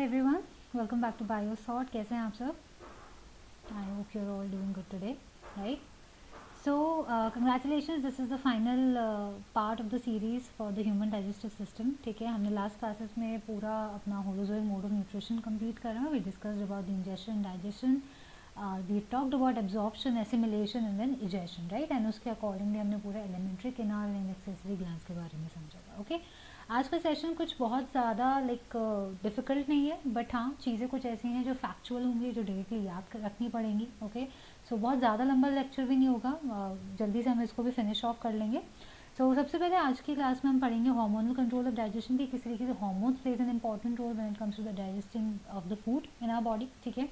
Hi everyone, welcome back to BioSort. कैसे हैं आप सब? I hope you're all doing good today, right? So, congratulations, this is the final part of the series for the human digestive system. ठीक है, हमने last classes में पूरा अपना holozoic mode of nutrition complete करा. We discussed about the ingestion, digestion. We talked about absorption, assimilation and then egestion, right? And उसके accordingly हमने पूरा elementary canal and accessory glands के बारे में समझा था. Okay? आज का सेशन कुछ बहुत ज़्यादा डिफ़िकल्ट नहीं है, बट हाँ चीज़ें कुछ ऐसी हैं जो फैक्चुअल होंगी, जो डायरेक्टली याद रखनी पड़ेंगी. ओके, सो बहुत ज़्यादा लंबा लेक्चर भी नहीं होगा, जल्दी से हम इसको भी फिनिश ऑफ कर लेंगे. सो सबसे पहले आज की क्लास में हम पढ़ेंगे हार्मोनल कंट्रोल ऑफ डाइजेशन की. किस तरीके से hormones plays an important role when it comes to the digesting of the food in our body. ठीक है,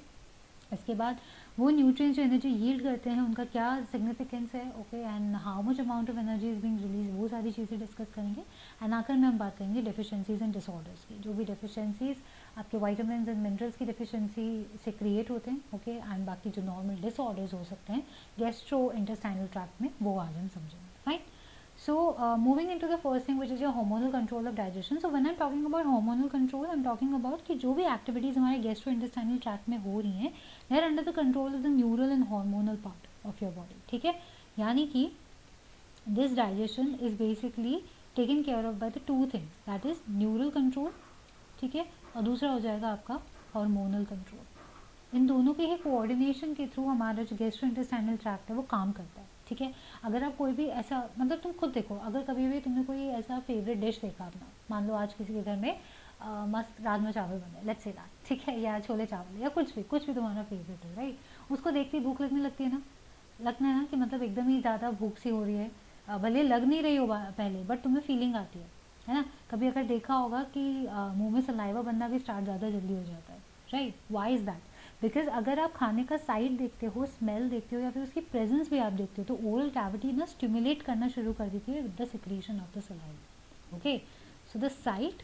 इसके बाद वो न्यूट्रिएंट्स जो एनर्जी यील्ड करते हैं उनका क्या सिग्निफिकेंस है, okay, and how much amount of energy is being release, वो सारी चीज़ें डिस्कस करेंगे. एंड आखिर में हम बात करेंगे डेफिशिएंसीज एंड डिसऑर्डर्स की. जो भी डेफिशिएंसीज आपके वाइटामिन एंड मिनरल्स की डेफिशिएंसी से क्रिएट होते हैं, ओके, एंड बाकी जो नॉर्मल डिसऑर्डर्स हो सकते हैं गैस्ट्रो इंटेस्टाइनल ट्रैक्ट में, वो आज हम समझेंगे. Fine. So moving into the first thing, which is your hormonal control of digestion. So when I'm talking about hormonal control, I'm talking about कि जो भी activities हमारे gastrointestinal tract में हो रही हैं, they are under the control of the neural and hormonal part of your body. ठीक है, यानी कि this digestion is basically taken care of by the two things, that is neural control, ठीक है, और दूसरा हो जाएगा आपका hormonal control. इन दोनों के ही कोऑर्डिनेशन के थ्रू हमारा जो गैस्ट्रोइंटेस्टाइनल ट्रैक्ट है वो काम करता है. ठीक है, अगर आप कोई भी ऐसा, मतलब तुम खुद देखो, अगर कभी भी तुमने कोई ऐसा फेवरेट डिश देखा अपना, मान लो आज किसी के घर में मस्त राजमा चावल बने, लेट्स से दैट, ठीक है, या छोले चावल या कुछ भी तुम्हारा फेवरेट है, राइट, उसको देखते ही भूख लगने लगती है ना. लगना है ना कि मतलब एकदम ही ज़्यादा भूख सी हो रही है, भले लग नहीं रही हो पहले, बट तुम्हें फीलिंग आती है ना. कभी अगर देखा होगा कि मुंह में सलाइवा बनना भी स्टार्ट ज़्यादा जल्दी हो जाता है, right. Why is that? Because अगर आप खाने का साइड देखते हो, स्मेल देखते हो, या फिर उसकी प्रेजेंस भी आप देखते हो, तो ओरल कैविटी ना स्टिमुलेट करना शुरू कर देती है with the secretion of the saliva. Okay, so the site,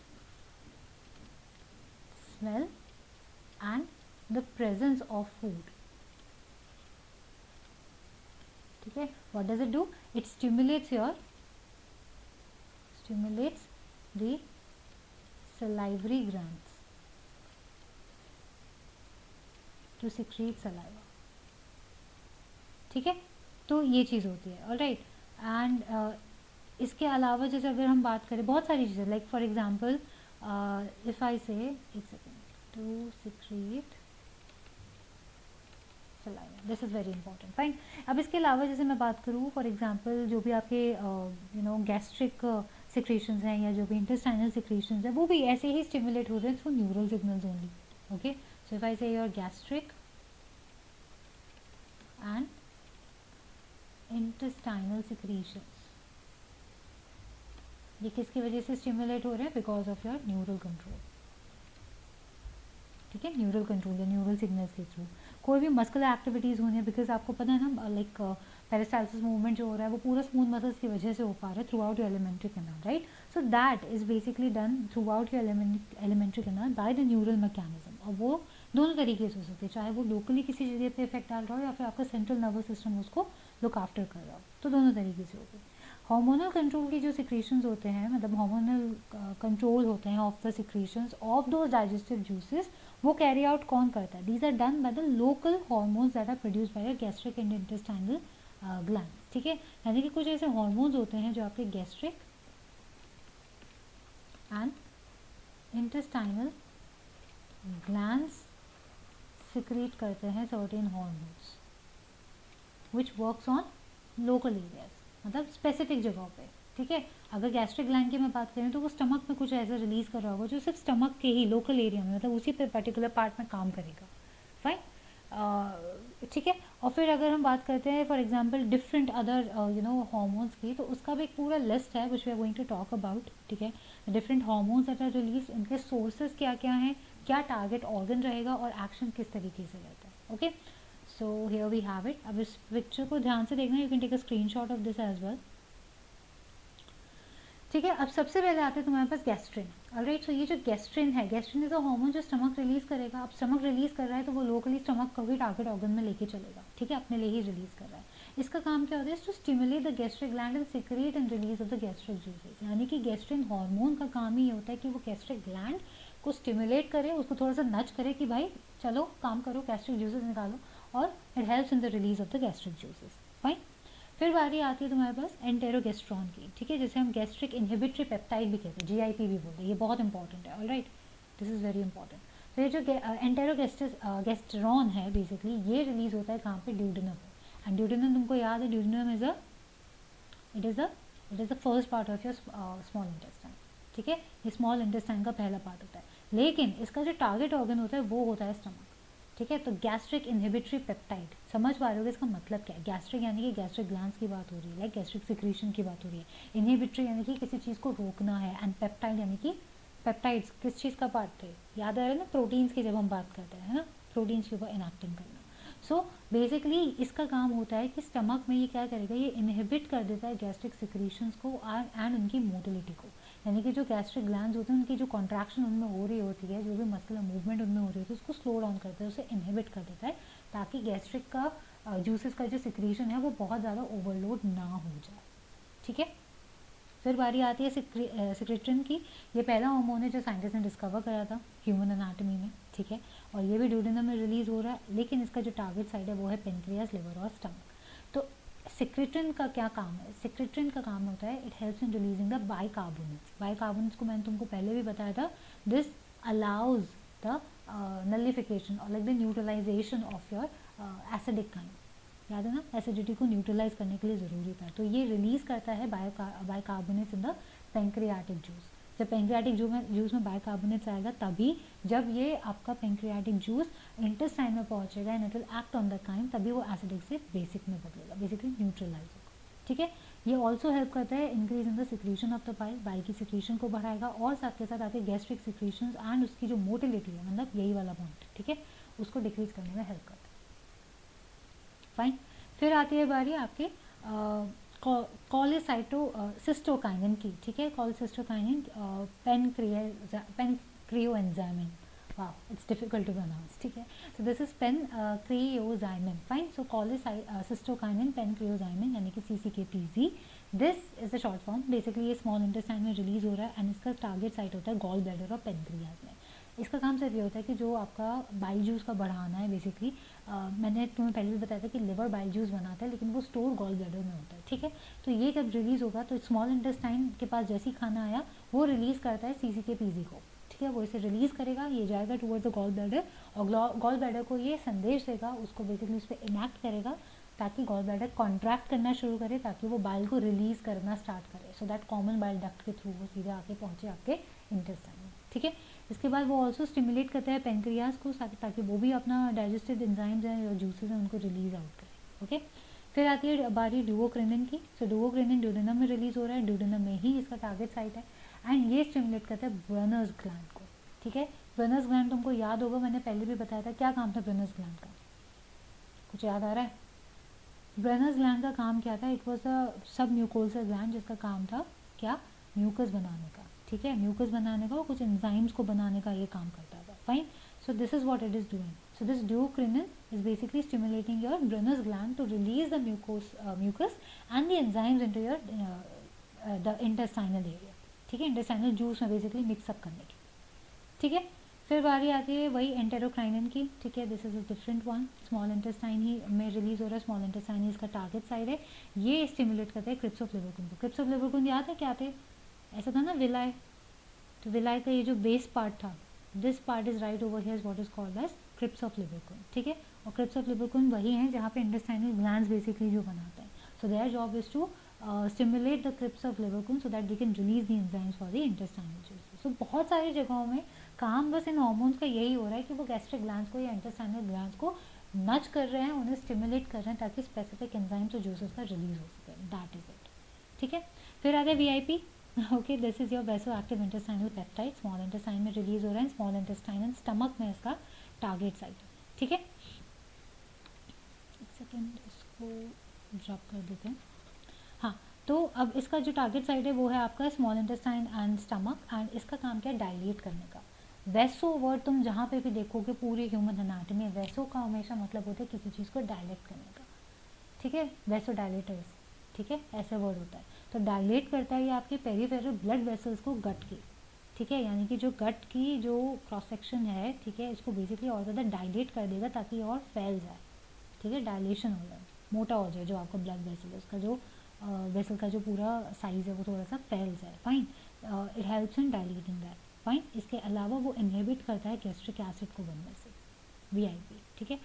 smell and the presence of food. ठीक है, what does it do? It stimulates the salivary glands to secrete saliva. ठीक है, तो ये चीज़ होती है. ऑलराइट. एंड इसके अलावा जैसे अगर हम बात करें बहुत सारी चीज़ें, like for example if I say, एक second, to secrete saliva, this is very important. Fine. अब इसके अलावा जैसे मैं बात करूँ, फॉर एग्जांपल जो भी आपके गैस्ट्रिक सिक्रीशंस हैं या जो भी इंटेस्टाइनल सिक्रीशंस हैं, वो भी ऐसे ही स्टिमुलेट होते हैं through neural signals only. Okay, so if I say your gastric and intestinal secretions, ये किसकी वजह से स्टिमुलेट हो रहे हैं? Because of your neural control. ठीक है, न्यूरल कंट्रोल या न्यूरल सिग्नल्स के थ्रू. कोई भी मस्कुलर एक्टिविटीज़ होनी है, बिकॉज आपको पता है ना, लाइक पेरिस्टाल्सिस मूवमेंट जो हो रहा है वो पूरा स्मूथ मसल्स की वजह से हो पा रहा है through out your alimentary canal, right. So that is basically done through out your alimentary canal by the neural mechanism. और वो दोनों तरीके से हो सकते हैं, चाहे वो लोकली किसी जगह पे इफेक्ट डाल रहा हो या फिर आपका सेंट्रल नर्वस सिस्टम उसको लुक आफ्टर कर रहा हो, तो दोनों तरीके से होते हैं. हार्मोनल कंट्रोल की जो सिक्रीशंस होते हैं, मतलब हार्मोनल कंट्रोल होते हैं of the secretions of those digestive juices, वो कैरी आउट कौन करता है? These are done by the local hormones that are produced by your gastric and intestinal gland. ठीक है, यानी कि कुछ ऐसे हार्मोन्स होते हैं जो आपके gastric and intestinal glands secrete करते हैं certain hormones which works on local areas, मतलब स्पेसिफिक जगहों पे. ठीक है, अगर गैस्ट्रिक ग्लैंड की मैं बात करें तो वो स्टमक में कुछ ऐसा रिलीज कर रहा होगा जो सिर्फ स्टमक के ही लोकल एरिया में, मतलब उसी पे पर्टिकुलर पार्ट में काम करेगा. फाइन. ठीक है, और फिर अगर हम बात करते हैं for example different other hormones की, तो उसका भी एक पूरा लिस्ट है which we are going to talk about. ठीक है, different hormones that are release, इनके सोर्सेज क्या क्या हैं, क्या टारगेट ऑर्गन रहेगा और एक्शन किस तरीके से रहता है. Okay, so here we have it. अब इस पिक्चर को ध्यान से देखना, you can take a screenshot of this as well. ठीक है, अब सबसे पहले आते हैं तुम्हारे पास गैस्ट्रिन. ऑलराइट, सो ये जो गैस्ट्रिन है, गैस्ट्रिन इज अ हार्मोन जो स्टमक रिलीज करेगा. अब स्टमक रिलीज कर रहा है तो वो लोकली स्टमक को भी टारगेट ऑर्गन में लेके चलेगा. ठीक है, अपने लिए ही रिलीज कर रहा है. इसका काम क्या होता है? To stimulate the gastric gland and secrete and release of the gastric juices. यानी कि गैस्ट्रिन हार्मोन का काम ही होता है कि वो गैस्ट्रिक ग्लैंड उसको स्टिमुलेट करे, उसको थोड़ा सा नच करे कि भाई चलो काम करो, गैस्ट्रिक जूसेस निकालो, और it helps in the release of the gastric juices. Fine. फिर बारी आती है तुम्हारे पास एंटेरोगेस्ट्रॉन की, ठीक है, जिसे हम गैस्ट्रिक इनहिबिटरी पेप्टाइड भी कहते हैं, जीआईपी भी बोलते हैं, ये बहुत इंपॉर्टेंट है। Alright, this is very important. तो ये जो एंटेरोगेस्ट्रॉन है बेसिकली ये रिलीज होता है कहाँ पे, ड्यूडेनम पे। एंड ड्यूडेनम तुमको याद है, duodenum is it is the first part of your small intestine, ठीक है, ये स्मॉल इंटेस्टाइन का पहला पार्ट होता है, लेकिन इसका जो टारगेट ऑर्गन होता है वो होता है स्टमक, ठीक है। तो गैस्ट्रिक इनहिबिटरी पेप्टाइड, समझ पा रहे हो इसका मतलब क्या है। गैस्ट्रिक यानी कि गैस्ट्रिक ग्लैंड्स की बात हो रही है, लाइक गैस्ट्रिक सिक्रीशन की बात हो रही है। इनहिबिटरी यानी कि किसी चीज़ को रोकना है, एंड पेप्टाइड यानी कि पेप्टाइड्स किस चीज़ का पार्ट थे, याद आ रहा है ना, प्रोटीन्स की जब हम बात करते हैं, है ना, प्रोटीन्स के ऊपर इनएक्टिंग करना। सो बेसिकली इसका काम होता है कि स्टमक में ये क्या करेगा, ये इनहिबिट कर देता है गैस्ट्रिक सिक्रीशंस को एंड उनकी मोटिलिटी को, यानी कि जो गैस्ट्रिक ग्लैंड्स होते हैं उनकी जो कॉन्ट्रैक्शन उनमें हो रही होती है, जो भी मस्कुलर मूवमेंट उनमें हो रही होती है, उसको स्लो डाउन करता है, उसे इनहिबिट कर देता है, ताकि गैस्ट्रिक का जूसेस का जो सिक्रीशन है वो बहुत ज़्यादा ओवरलोड ना हो जाए, ठीक है। फिर बारी आती है सिक्रेट्रिन की। ये पहला हार्मोन है जो साइंटिस्ट ने डिस्कवर करा था ह्यूमन एनाटॉमी में, ठीक है, और ये भी ड्यूडेनम में रिलीज हो रहा है, लेकिन इसका जो टारगेट साइड है वो है पेनक्रियास, लिवर और स्टमक। तो सिक्रेट्रिन का क्या काम है, सिक्रेट्रिन का काम होता है it helps in releasing the bicarbonates. Bicarbonates को मैंने तुमको पहले भी बताया था, दिस अलाउज द नलिफिकेशन और like the neutralization of your acidic kind, याद है ना, एसिडिटी को न्यूट्रलाइज करने के लिए ज़रूरी था। तो ये रिलीज करता है bicarbonates in the pancreatic juice. जब पेंक्रियाटिक जूस में बाइकार्बोनेट्स आएगा तभी, जब ये आपका पेंक्रियाटिक जूस इंटेस्टाइन में पहुंचेगा and it will act on the kind, तभी वो एसिडिक से बेसिक में बदलेगा, बेसिकली न्यूट्रलाइज होगा, ठीक है। ये ऑल्सो हेल्प करता है increase in the secretion of the bile, bile की सिक्रीशन को बढ़ाएगा, और साथ के साथ आपके गैस्ट्रिक सिक्रीशन एंड उसकी जो मोटिलिटी है, मतलब यही वाला पॉइंट, ठीक है, उसको डिक्रीज करने में हेल्प करता है। फाइन। फिर आती है बारी आपके कॉलिसाइटोसिस्टोकाइनिन की, ठीक है, cholecystokinin पेनक्रियोएंजाइमिन, wow it's difficult to pronounce, ठीक है। so this is pencreozymin, fine, so cholecystokinin pencreozymin यानी कि CCK-PZ, this is the short form, basically ये स्मॉल इंटेस्टाइन में रिलीज हो रहा है एंड इसका टारगेट साइट होता है गॉल ब्लैडर और पेनक्रियाज में। इसका काम सिर्फ ये होता है कि जो आपका बाइल जूस का बढ़ाना है, बेसिकली मैंने तुम्हें पहले भी बताया था कि लिवर बाइल जूस बनाता है, लेकिन वो स्टोर गॉल ब्लैडर में होता है, ठीक है। तो ये जब रिलीज़ होगा तो स्मॉल इंटेस्टाइन के पास जैसे ही खाना आया वो रिलीज़ करता है CCK-PZ को, ठीक है, वो इसे रिलीज़ करेगा, ये जाएगा टुवर्ड द गॉल ब्लैडर, और गॉल ब्लैडर को ये संदेश देगा, उसको बेसिकली उस पर इनैक्ट करेगा, ताकि गॉल ब्लैडर कॉन्ट्रैक्ट करना शुरू करे, ताकि वो बाइल को रिलीज़ करना स्टार्ट करे, so that common bile duct के थ्रू वो सीधे आके पहुँचे आपके इंटेस्टाइन में, ठीक है। इसके बाद वो ऑल्सो स्टिमुलेट करता है पेनक्रियाज को, ताकि वो भी अपना डाइजेस्टिव एंजाइम्स हैं और जूसेस हैं उनको रिलीज आउट करें, ओके। फिर आती है बारी ड्यूओक्रिनिन की। सो ड्यूओक्रिनिन ड्यूडेनम में रिलीज हो रहा है, ड्यूडेनम में ही इसका टारगेट साइट है, एंड ये स्टिमुलेट करता है ब्रनर्स ग्लैंड को, ठीक है। ब्रनर्स ग्लैंड तुमको याद होगा, मैंने पहले भी बताया था, क्या काम था ब्रनर्स ग्लैंड का, कुछ याद आ रहा है? ब्रनर्स ग्लैंड का काम क्या था, it was the sub mucosal gland, जिसका काम था क्या, म्यूकस बनाने का, ठीक है, म्यूकस बनाने का और कुछ एंजाइम्स को बनाने का ये काम करता था, fine. So this is what it is doing, so this duocrinin is basically stimulating your Brunner's gland to release the mucus and the enzymes into your the intestinal area, ठीक है, इंटेस्टाइनल जूस में basically mix up करने की, ठीक है। फिर बारी आती है वही एंटेरोक्राइनिन की, ठीक है, this is a different one, small intestine ही में रिलीज हो रहा है, स्मॉल इंटेस्टाइन ही इसका टारगेट साइड है, ये स्टिमुलेट करता है क्रिप्स ऑफ लिबरकुन को। क्रिप्स ऑफ लिबरकुन याद है क्या थे, ऐसा था ना विलाय, तो विलाय का ये जो बेस पार्ट था, this part is right over here, what is called as crypts of Lieberkuhn, ठीक है। और क्रिप्स ऑफ लिबरकुन वही है जहाँ पे इंटेस्टाइनल ग्लैंड्स बेसिकली जो बनाते हैं, so their job is to stimulate the crypts of Lieberkuhn so that they can release the enzymes for the intestinal juices. So बहुत सारी जगहों में काम बस इन हार्मोन्स का यही हो रहा है कि वो गैस्ट्रिक ग्लैंड्स को या इंटेस्टाइनल ग्लैंड्स को नच कर रहे हैं, उन्हें स्टिमुलेट कर रहे हैं, ताकि स्पेसिफिक एंजाइम्स और जूसेस का रिलीज हो सके, दैट इज इट, ठीक है। फिर आ गया VIP, okay, this is your वैसोएक्टिव intestinal peptide, small intestine में रिलीज हो रहा है, स्मॉल इंटेस्टाइन एंड स्टमक में इसका टारगेट साइट, ठीक है। एक सेकेंड, इसको ड्रॉप कर देते हैं, हाँ। तो अब इसका जो टारगेट साइट है वो है आपका small intestine and stomach, and इसका काम क्या है, डायलेट करने का। वैसो वर्ड तुम जहाँ पे भी देखोगे पूरी ह्यूमन एनाटॉमी में, वैसो का हमेशा मतलब होता है किसी चीज़ को डायलेट करने का, ठीक है, वैसो डायलेटर्स, ठीक है, ऐसे वर्ड होता है। तो डायलेट करता है ये आपके पेरीफेरल ब्लड वेसल्स को गट के, ठीक है, यानी कि जो गट की जो क्रॉस सेक्शन है, ठीक है, इसको बेसिकली और ज़्यादा डायलेट कर देगा ताकि और फैल जाए, ठीक है, डायलेशन हो जाए, मोटा हो जाए जो आपका ब्लड वेसल है, उसका जो वेसल का जो पूरा साइज़ है वो थोड़ा सा फैल जाए, fine. It helps in dilating that, fine. इसके अलावा वो इनहिबिट करता है गैस्ट्रिक एसिड को बनने से, वीआईपी, ठीक है।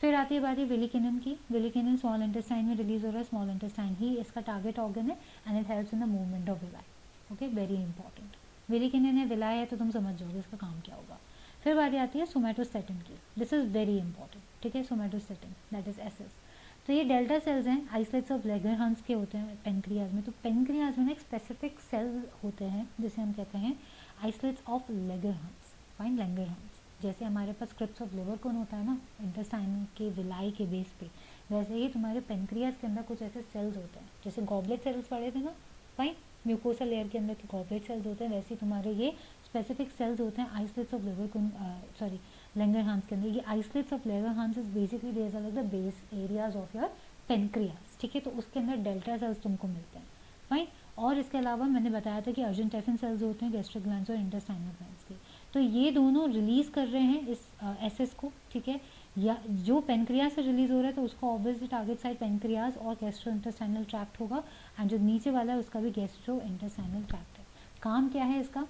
फिर आती है बात है विलिकिनन की। विलिकिनन स्मॉल इंटेस्टाइन में रिलीज हो रहा है, स्मॉल इंटेस्टाइन ही इसका टारगेट ऑर्गन है and it helps in the movement of villi. Okay, very important. Villikinin है, विलाई है, तो तुम समझ जाओगे इसका काम क्या होगा। फिर बारी आती है सोमेटोस्टेटिन की। दिस इज वेरी इंपॉर्टेंट, ठीक है, सोमेटोस्टेटिन दैट इज एसएस। तो ये डेल्टा सेल्स हैं, आइसलेट्स ऑफ लेगरहंस के होते हैं पेनक्रियाज में। तो पेनक्रियाज में ना एक स्पेसिफिक सेल होते हैं जिसे हम कहते हैं आइसलेट्स ऑफ लेगरहंस, फाइन, लेंगरहंस। जैसे हमारे पास क्रिप्स ऑफ लिवर कौन होता है ना इंटेस्टाइन के विलाई के बेस पे, वैसे ही तुम्हारे पेनक्रियाज के अंदर कुछ ऐसे सेल्स होते हैं, जैसे गॉबलेट सेल्स पढ़े थे ना, फाइन, म्यूकोसा लेयर के अंदर के गॉबलेट सेल्स होते हैं, वैसे ही तुम्हारे ये स्पेसिफिक सेल्स होते हैं आइसलेट्स ऑफ लिवर कौन, सॉरी, लेंगरहांस के अंदर। ये islets of Langerhans is basically there are like the base areas of your pancreas, ठीक है। तो उसके अंदर डेल्टा सेल्स तुमको मिलते हैं, फाइन। और इसके अलावा मैंने बताया था कि अर्जेंटेफिन सेल्स होते हैं गैस्ट्रिक ग्लैंड्स और इंटेस्टाइनल ग्लैंड्स के, तो ये दोनों रिलीज कर रहे हैं इस एसएस को, ठीक है। या जो पेनक्रियाज से रिलीज हो रहा है तो उसका ऑब्वियसली टारगेट साइड पेनक्रियाज और गैस्ट्रो इंटेस्टाइनल ट्रैक्ट होगा, एंड जो नीचे वाला है उसका भी गैस्ट्रो इंटेस्टाइनल ट्रैक्ट है। काम क्या है इसका?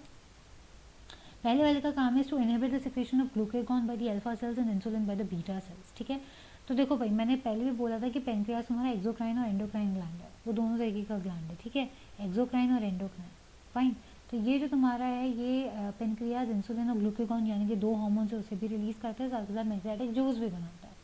पहले वाले का काम है to inhibit the secretion of glucagon by the alpha cells and insulin by the beta cells, ठीक है। तो देखो भाई, मैंने पहले भी बोला था कि पेनक्रियाज हमारा एक्सोक्राइन और एंडोक्राइन ग्लैंड है, वो दोनों तरीके का ग्लैंड है, ठीक है, एक्सोक्राइन और एंडोक्राइन, फाइन। तो ये जो तुम्हारा है ये पेनक्रियाज इंसुलिन और ग्लूकेगॉन यानी कि दो हार्मोन से उसे भी रिलीज करता है, साथ ही साथ पेनक्रियाटिक जूस भी बनाता है,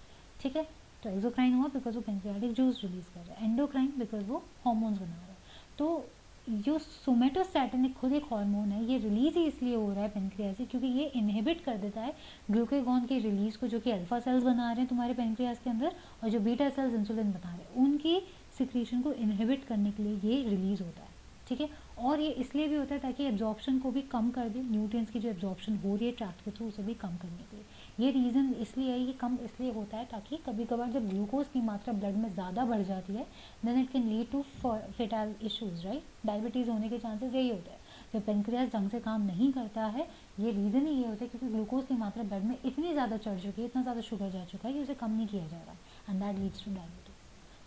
ठीक है। तो एक्सोक्राइन हुआ बिकॉज वो पेनक्रियाटिक जूस रिलीज कर रहा है, एंडोक्राइन बिकॉज वो हार्मोन्स बना रहा है। तो जो सोमेटोस्टैटिन खुद एक हार्मोन है, ये रिलीज ही इसलिए हो रहा है पेनक्रियाज से क्योंकि ये इनहिबिट कर देता है ग्लूकेगॉन की रिलीज को, जो कि अल्फा सेल्स बना रहे हैं तुम्हारे पेनक्रियाज के अंदर, और जो बीटा सेल्स इंसुलिन बना रहे हैं उनकी सिक्रीशन को इनहिबिट करने के लिए ये रिलीज होता है, ठीक है। और ये इसलिए भी होता है ताकि एब्जॉर्प्शन को भी कम कर दे, न्यूट्रिएंट्स की जो एब्जॉर्प्शन हो रही है ट्रैक्ट के थ्रू उसे भी कम करने के लिए। ये रीज़न इसलिए है, ये कम इसलिए होता है ताकि कभी कभार जब ग्लूकोज की मात्रा ब्लड में ज़्यादा बढ़ जाती है then it can lead to fatal issues, right, diabetes होने के चांसेस यही होते हैं। जब पेनक्रियाज ढंग से काम नहीं करता है, ये रीज़न ही ये होता है क्योंकि ग्लूकोज की मात्रा ब्लड में इतनी ज़्यादा चढ़ चुकी है, इतना ज़्यादा शुगर जा चुका है कि उसे कम नहीं किया जा रहा, and that leads two diabetes.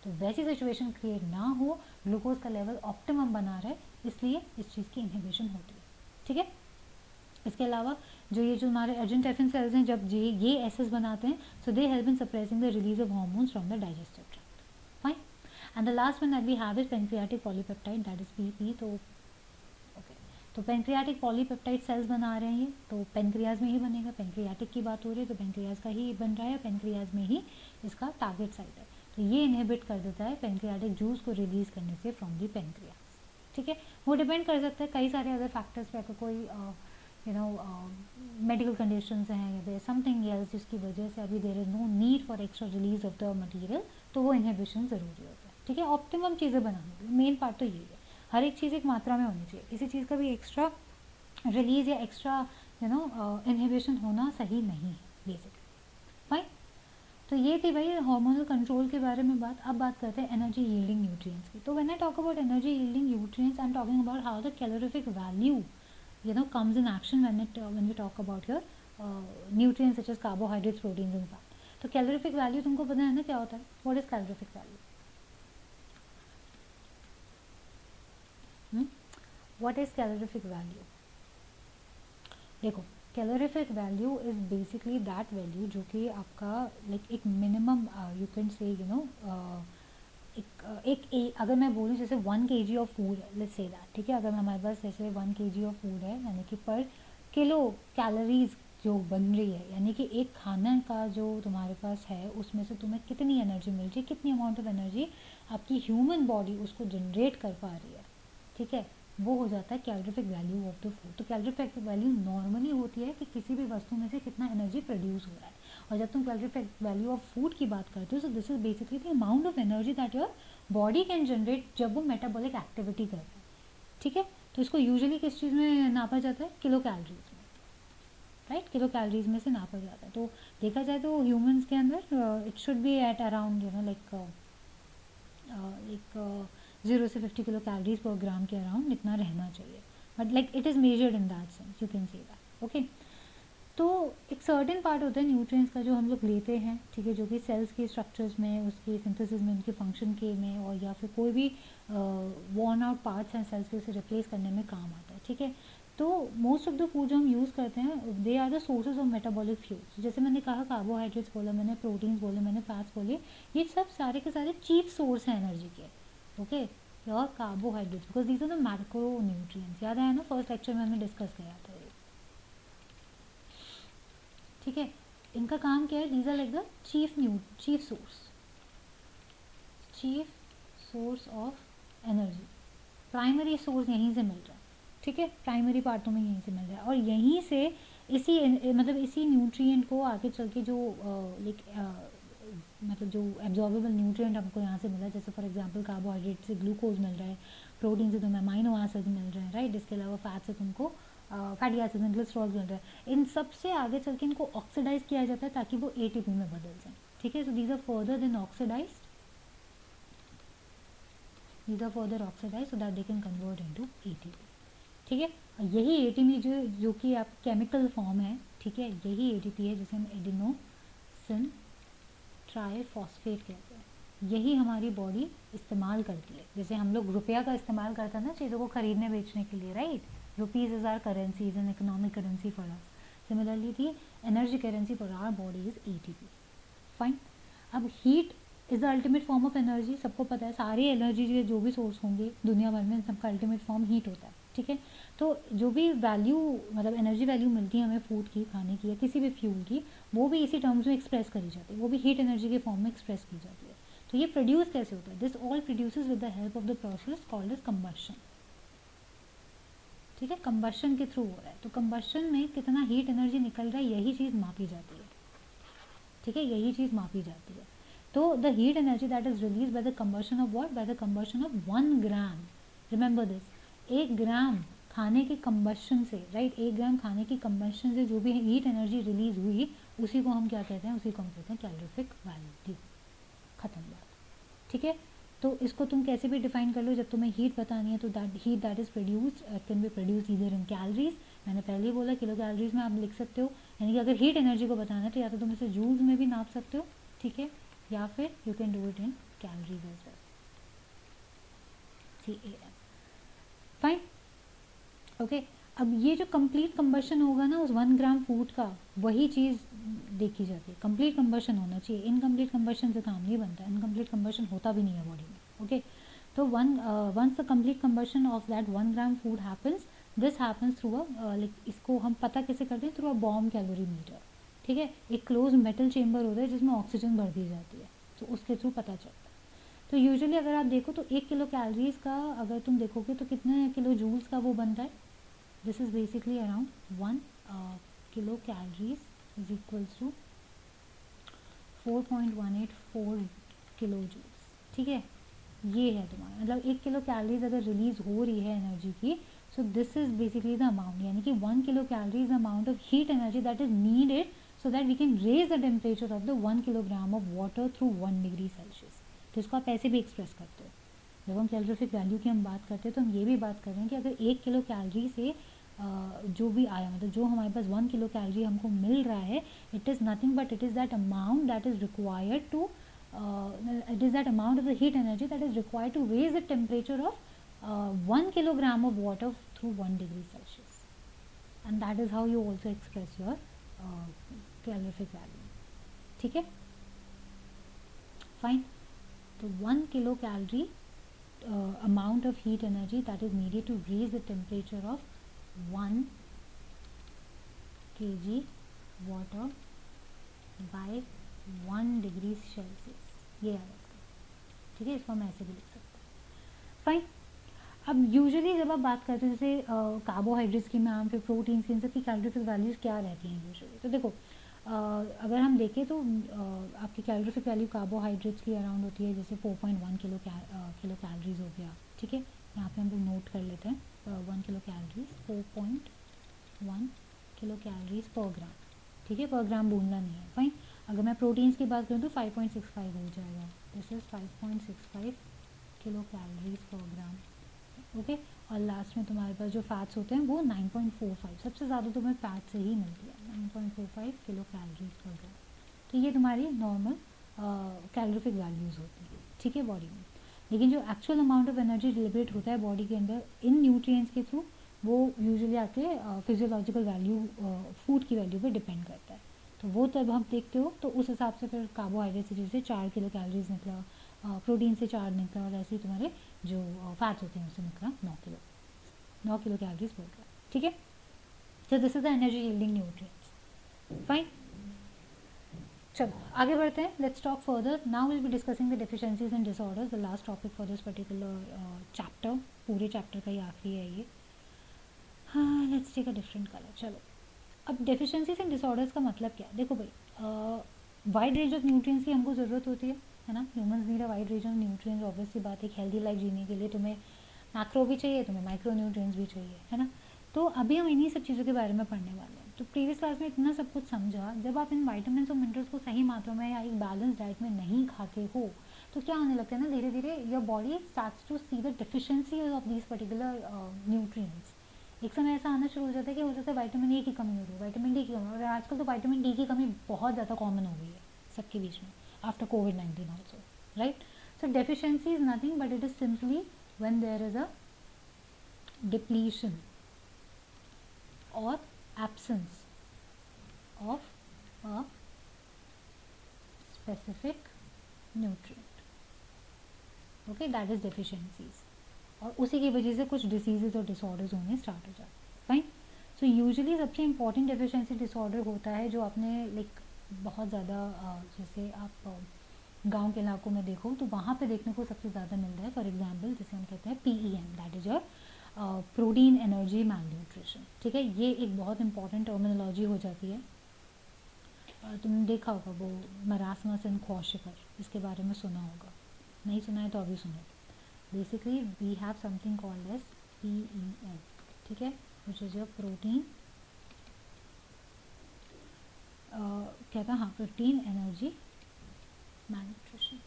तो वैसी सिचुएशन क्रिएट ना हो, ग्लूकोज का लेवल ऑप्टिमम बना रहे, इसलिए इस चीज़ की इनहिबिशन होती है, ठीक है। इसके अलावा जो हमारे अर्जेंटेफिन सेल्स हैं, जब ये एसेस बनाते हैं, so they help in suppressing the release of hormones from the digestive tract, fine. And the last one that we have is pancreatic polypeptide, that is PP. तो ओके, तो पेनक्रियाटिक पॉलीपेप्टाइड सेल्स बना रहे हैं ये, तो pancreas में ही बनेगा, pancreatic की बात हो रही है तो पेनक्रियाज का ही बन रहा है, पेनक्रियाज में ही इसका टारगेट साइट है। तो ये इनहिबिट कर देता है पेनक्रियाटिक जूस को रिलीज करने से फ्रॉम दी पेनक्रियाज, ठीक है। वो डिपेंड कर सकता है कई सारे अदर फैक्टर्स पे, अगर कोई मेडिकल कंडीशंस हैं या देयर समथिंग एल्स जिसकी वजह से अभी there is no need for extra release of the material, तो वो इनहिबिशन ज़रूरी होता है, ठीक है। ऑप्टिमम चीज़ें बनाने के लिए मेन पार्ट तो यही है, हर एक चीज़ एक मात्रा में होनी चाहिए, किसी चीज़ का भी एक्स्ट्रा रिलीज या एक्स्ट्रा इनहिबिशन होना सही नहीं है बेसिकली, फाइन। तो ये थी भाई हार्मोनल कंट्रोल के बारे में बात। अब बात करते हैं एनर्जी यील्डिंग न्यूट्रिएंट्स की। तो when I talk about energy yielding nutrients I am talking about how the calorific value comes in action when we talk about your nutrients such as carbohydrates, proteins and fat. तो calorific value तुमको पता है ना क्या होता है? What is calorific value? What is calorific value? देखो, calorific value is basically that value जो कि आपका लाइक एक मिनिमम यू कैन से अगर मैं बोलूँ जैसे 1 kg ऑफ फूड है, लेट्स से दैट, ठीक है। अगर हमारे पास जैसे 1 kg ऑफ फूड है यानी कि पर किलो कैलोरीज जो बन रही है, यानी कि एक खाना का जो तुम्हारे पास है उसमें से तुम्हें कितनी एनर्जी मिल रही है, कितनी अमाउंट ऑफ एनर्जी आपकी ह्यूमन बॉडी उसको जनरेट कर पा रही है, ठीक है, वो हो जाता है calorific value of the food. तो कैलोरीफिक वैल्यू नॉर्मली होती है कि किसी भी वस्तु में से कितना एनर्जी प्रोड्यूस हो रहा है, और जब तुम कैलोरीफिक वैल्यू ऑफ फूड की बात करते हो तो this is basically the amount of energy that your body can generate जब वो मेटाबॉलिक एक्टिविटी करता है, ठीक है। तो इसको यूजुअली किस चीज़ में नापा जाता है? किलो कैलोरीज में, राइट, किलो कैलोरीज में से नापा जाता है। तो देखा जाए तो ह्यूमंस के अंदर it should be at around like 0 से 50 किलो कैलोरीज पर ग्राम के अराउंड इतना रहना चाहिए, but like it is measured in that sense, you can say that, okay. तो एक सर्टेन पार्ट होता है न्यूट्रिएंट्स का जो हम लोग लेते हैं, ठीक है, जो कि सेल्स के स्ट्रक्चर्स में, उसके सिंथेसिस में, उनके फंक्शन के में, और या फिर कोई भी वॉर्न आउट पार्ट्स हैं सेल्स के, उसे रिप्लेस करने में काम आता है, ठीक है। तो मोस्ट ऑफ द फूड जो हम यूज़ करते हैं, they are the sources of metabolic fuels. जैसे मैंने कहा कार्बोहाइड्रेट्स बोला, मैंने प्रोटीन्स बोले, मैंने फैट्स बोले, ये सब सारे के सारे चीफ सोर्स हैं एनर्जी के, ओके। और carbohydrates because these are the macro nutrients, याद है ना, फर्स्ट लेक्चर में हमने डिस्कस किया था ये, ठीक है। इनका काम क्या है, these are like the chief source of energy. Primary source यहीं से मिल रहा है, ठीक है, प्राइमरी पार्टों में यहीं से मिल रहा है, और यहीं से इसी मतलब इसी न्यूट्रिएंट को आगे चल के जो लाइक मतलब जो एब्जॉर्बेबल न्यूट्रिएंट हमको यहाँ से मिला है, जैसे फॉर एग्जांपल कार्बोहाइड्रेट से ग्लूकोज मिल रहा है, प्रोटीन से तुम्हें अमाइनो एसिड मिल रहे हैं, राइट। इसके अलावा फैट से तुमको फैटी एसिड में ग्लिसरॉल मिल रहा है। इन सब से आगे चल के इनको ऑक्सीडाइज किया जाता है ताकि वो एटीपी में बदल जाए, ठीक है। So these are further then oxidised, these are further oxidized so that they can convert into ATP, ठीक है। यही ATP जो कि आप केमिकल फॉर्म है, ठीक है, यही ATP है जिसे हम एडिनोसिन ट्राइफॉस्फेट कहते हैं। यही हमारी बॉडी इस्तेमाल करती है, जैसे हम लोग रुपया का इस्तेमाल करते हैं ना चीज़ों को खरीदने बेचने के लिए, right. Rupees is our currency, is an economic currency for us. Similarly the energy currency for our body is ATP, fine. अब heat is the ultimate form of energy, सबको पता है, सारी एनर्जी के जो भी सोर्स होंगे दुनिया भर में, सबका अल्टीमेट फॉर्म हीट होता है, ठीक है। तो जो भी वैल्यू मतलब एनर्जी वैल्यू मिलती है हमें फूड की, खाने की, या किसी भी फ्यूल की, वो भी इसी टर्म्स में एक्सप्रेस करी जाती है, वो भी हीट एनर्जी के फॉर्म में एक्सप्रेस की जाती है। तो ये प्रोड्यूस कैसे होता है, this all produces with the help of the process called as combustion, ठीक है, कंबशन के थ्रू हो रहा है। तो कंबशन में कितना हीट एनर्जी निकल रहा है, यही चीज़ मापी जाती है, ठीक है, यही चीज़ मापी जाती है। तो the heat energy that is release by the combustion of what, by the combustion of 1 gram, remember this, 1 ग्राम खाने के कंबशन से, राइट, 1 ग्राम खाने की कंबशन से जो भी हीट एनर्जी रिलीज हुई, उसी को हम क्या कहते हैं, उसी को हम कहते हैं कैलोरीफिक वैल्यू, खत्म बात, ठीक है। तो इसको तुम कैसे भी डिफाइन कर लो, जब तुम्हें हीट बतानी है तो that heat that is produced can be produced either in calories, मैंने पहले ही बोला किलो कैलोरीज में आप लिख सकते हो, यानी कि अगर हीट एनर्जी को बताना है तो या तो तुम इसे जूल्स में भी नाप सकते हो, ठीक है, या फिर you can do it in calories as well, CAL, fine, okay. अब ये जो कंप्लीट कंबशन होगा ना उस 1 ग्राम फूड का, वही चीज़ देखी जाती है, कंप्लीट कंबशन होना चाहिए, इनकम्प्लीट कंबशन से काम नहीं बनता, इनकम्प्लीट कंबशन होता भी नहीं है बॉडी में, ओके। तो once the complete combustion of that 1 gram food happens, this happens through like, इसको हम पता कैसे करते हैं, थ्रू अ बॉम्ब कैलोरीमीटर, ठीक है। एक क्लोज मेटल चेम्बर होता है जिसमें ऑक्सीजन भर दी जाती है, तो उसके थ्रू पता चलता है। तो यूजुअली अगर आप देखो तो 1 किलो कैलोरीज का अगर तुम देखोगे तो कितने किलो जूल्स का वो बन रहा है, this is basically around 1 kilo calories is equals to 4.184 kilo joules, ठीक है। ये है तुम्हारा मतलब 1 किलो कैलोरीज अगर रिलीज हो रही है एनर्जी की, so this is basically the amount, यानी कि 1 kilo calories amount of heat energy that is needed so that we can raise the temperature of the 1 kilogram of water through 1 degree Celsius. तो इसको आप ऐसे भी express करते हो, जब हम कैलोरीफिक वैल्यू की हम बात करते हैं तो हम ये भी बात कर रहे हैं कि अगर 1 किलो कैलोरी से जो भी आया, मतलब जो हमारे पास 1 किलो कैलोरी हमको मिल रहा है, it is nothing but it is that amount that is required to it is that amount of the heat energy that is required to raise the temperature of 1 kilogram of water through 1 degree Celsius, and that is how you also express your calorific value, ठीक है, fine। तो 1 kilo calorie amount of heat energy that is needed to raise the temperature of 1 kg water by 1 degree Celsius, ये याद रखते हैं, ठीक है। इसको हम ऐसे भी लिख सकते हैं, फाइन। अब यूजुअली जब आप बात करते हैं जैसे कार्बोहाइड्रेट्स की मैम, फिर प्रोटीन की, इन सब की कैलोरीफिक वैल्यूज़ क्या रहती हैं यूजुअली, तो देखो अगर हम देखें तो आपकी कैलोरीफिक वैल्यू कार्बोहाइड्रेट्स की अराउंड होती है, जैसे 4.1 किलो कैलोरीज हो गया, ठीक है। यहाँ पे हम लोग नोट कर लेते हैं 1 किलो कैलोरीज 4.1 किलो कैलोरीज पर ग्राम, ठीक है, पर ग्राम बोलना नहीं है, फाइन। अगर मैं प्रोटीन्स की बात करूँ तो 5.65 हो जाएगा, दिस इज 5.65 किलो कैलोरीज पर ग्राम, ओके। और लास्ट में तुम्हारे पास जो फैट्स होते हैं वो 9.45, सबसे ज़्यादा तुम्हें फैट से ही मिलती है, 9.45 किलो कैलोरीज पर ग्राम। तो ये तुम्हारी नॉर्मल कैलोरीफिक वैल्यूज़ होती हैं, ठीक है, बॉडी में। लेकिन जो actual amount of energy deliberate होता है बॉडी के अंदर इन न्यूट्रिएंट्स के थ्रू, वो यूजुअली आपके फिजियोलॉजिकल वैल्यू, फूड की वैल्यू पे डिपेंड करता है। तो वो तब हम देखते हो तो उस हिसाब से फिर कार्बोहाइड्रेट से जैसे 4 किलो कैलोरीज निकला, प्रोटीन से 4 निकला, और ऐसे ही तुम्हारे जो फैट्स होते हैं उससे निकला 9 किलो कैलोरीज बोल रहा है, ठीक है। So this is the energy yielding nutrients, fine. चलो आगे बढ़ते हैं, let's talk further. Now will be discussing the deficiencies and disorders, the last topic for this particular chapter. पूरे चैप्टर का ही आखिरी है ये। हाँ, let's take a different colour. चलो, अब डेफिशिएंसीज एंड डिसऑर्डर्स का मतलब क्या है? देखो भाई, वाइड रेंज ऑफ न्यूट्रिएंट्स की हमको ज़रूरत होती है ना। Humans need a wide range of nutrients, obviously बात, एक हेल्दी लाइफ जीने के लिए तुम्हें मैक्रो भी चाहिए, तुम्हें माइक्रो न्यूट्रिएंट्स भी चाहिए, है ना। तो अभी हम इन्हीं सब चीज़ों के बारे में पढ़ने वाले हैं। तो प्रीवियस क्लास में इतना सब कुछ समझा, जब आप इन वाइटामिन और मिनरल्स को सही मात्रा में या एक बैलेंस डाइट में नहीं खाते हो तो क्या होने लगता है ना, धीरे धीरे your body starts to see the deficiency of these particular nutrients. एक समय ऐसा आना शुरू हो जाता है कि हो सकता है विटामिन ए की कमी हो रही है, विटामिन डी की कमी, और आजकल तो विटामिन डी की कमी बहुत ज़्यादा कॉमन हो गई है सबके बीच में आफ्टर कोविड-19 also, right. So deficiency is nothing but it is simply when there is a depletion or absence of a specific nutrient, okay, that is deficiencies, और उसी की वजह से कुछ डिसीजेज और डिसऑर्डर्स होने स्टार्ट हो जाते हैं, फाइन। सो यूजुअली सबसे इम्पॉर्टेंट डेफिशिएंसी डिसऑर्डर होता है जो आपने लाइक बहुत ज़्यादा, जैसे आप गांव के इलाकों में देखो तो वहाँ पे देखने को सबसे ज़्यादा मिल रहा है। फॉर एग्जांपल जिसे हम कहते हैं PEM, that is your protein energy malnutrition, ठीक है। ये एक बहुत इंपॉर्टेंट टर्मिनोलॉजी हो जाती है। तुमने देखा होगा वो मरासमस एंड क्वाशिकर, इसके बारे में सुना होगा, नहीं सुना है तो अभी सुनो। Basically we have something called as PEM, ठीक है, विच इज़ योर प्रोटीन, कहता है हाँ, प्रोटीन एनर्जी मैल न्यूट्रिशन,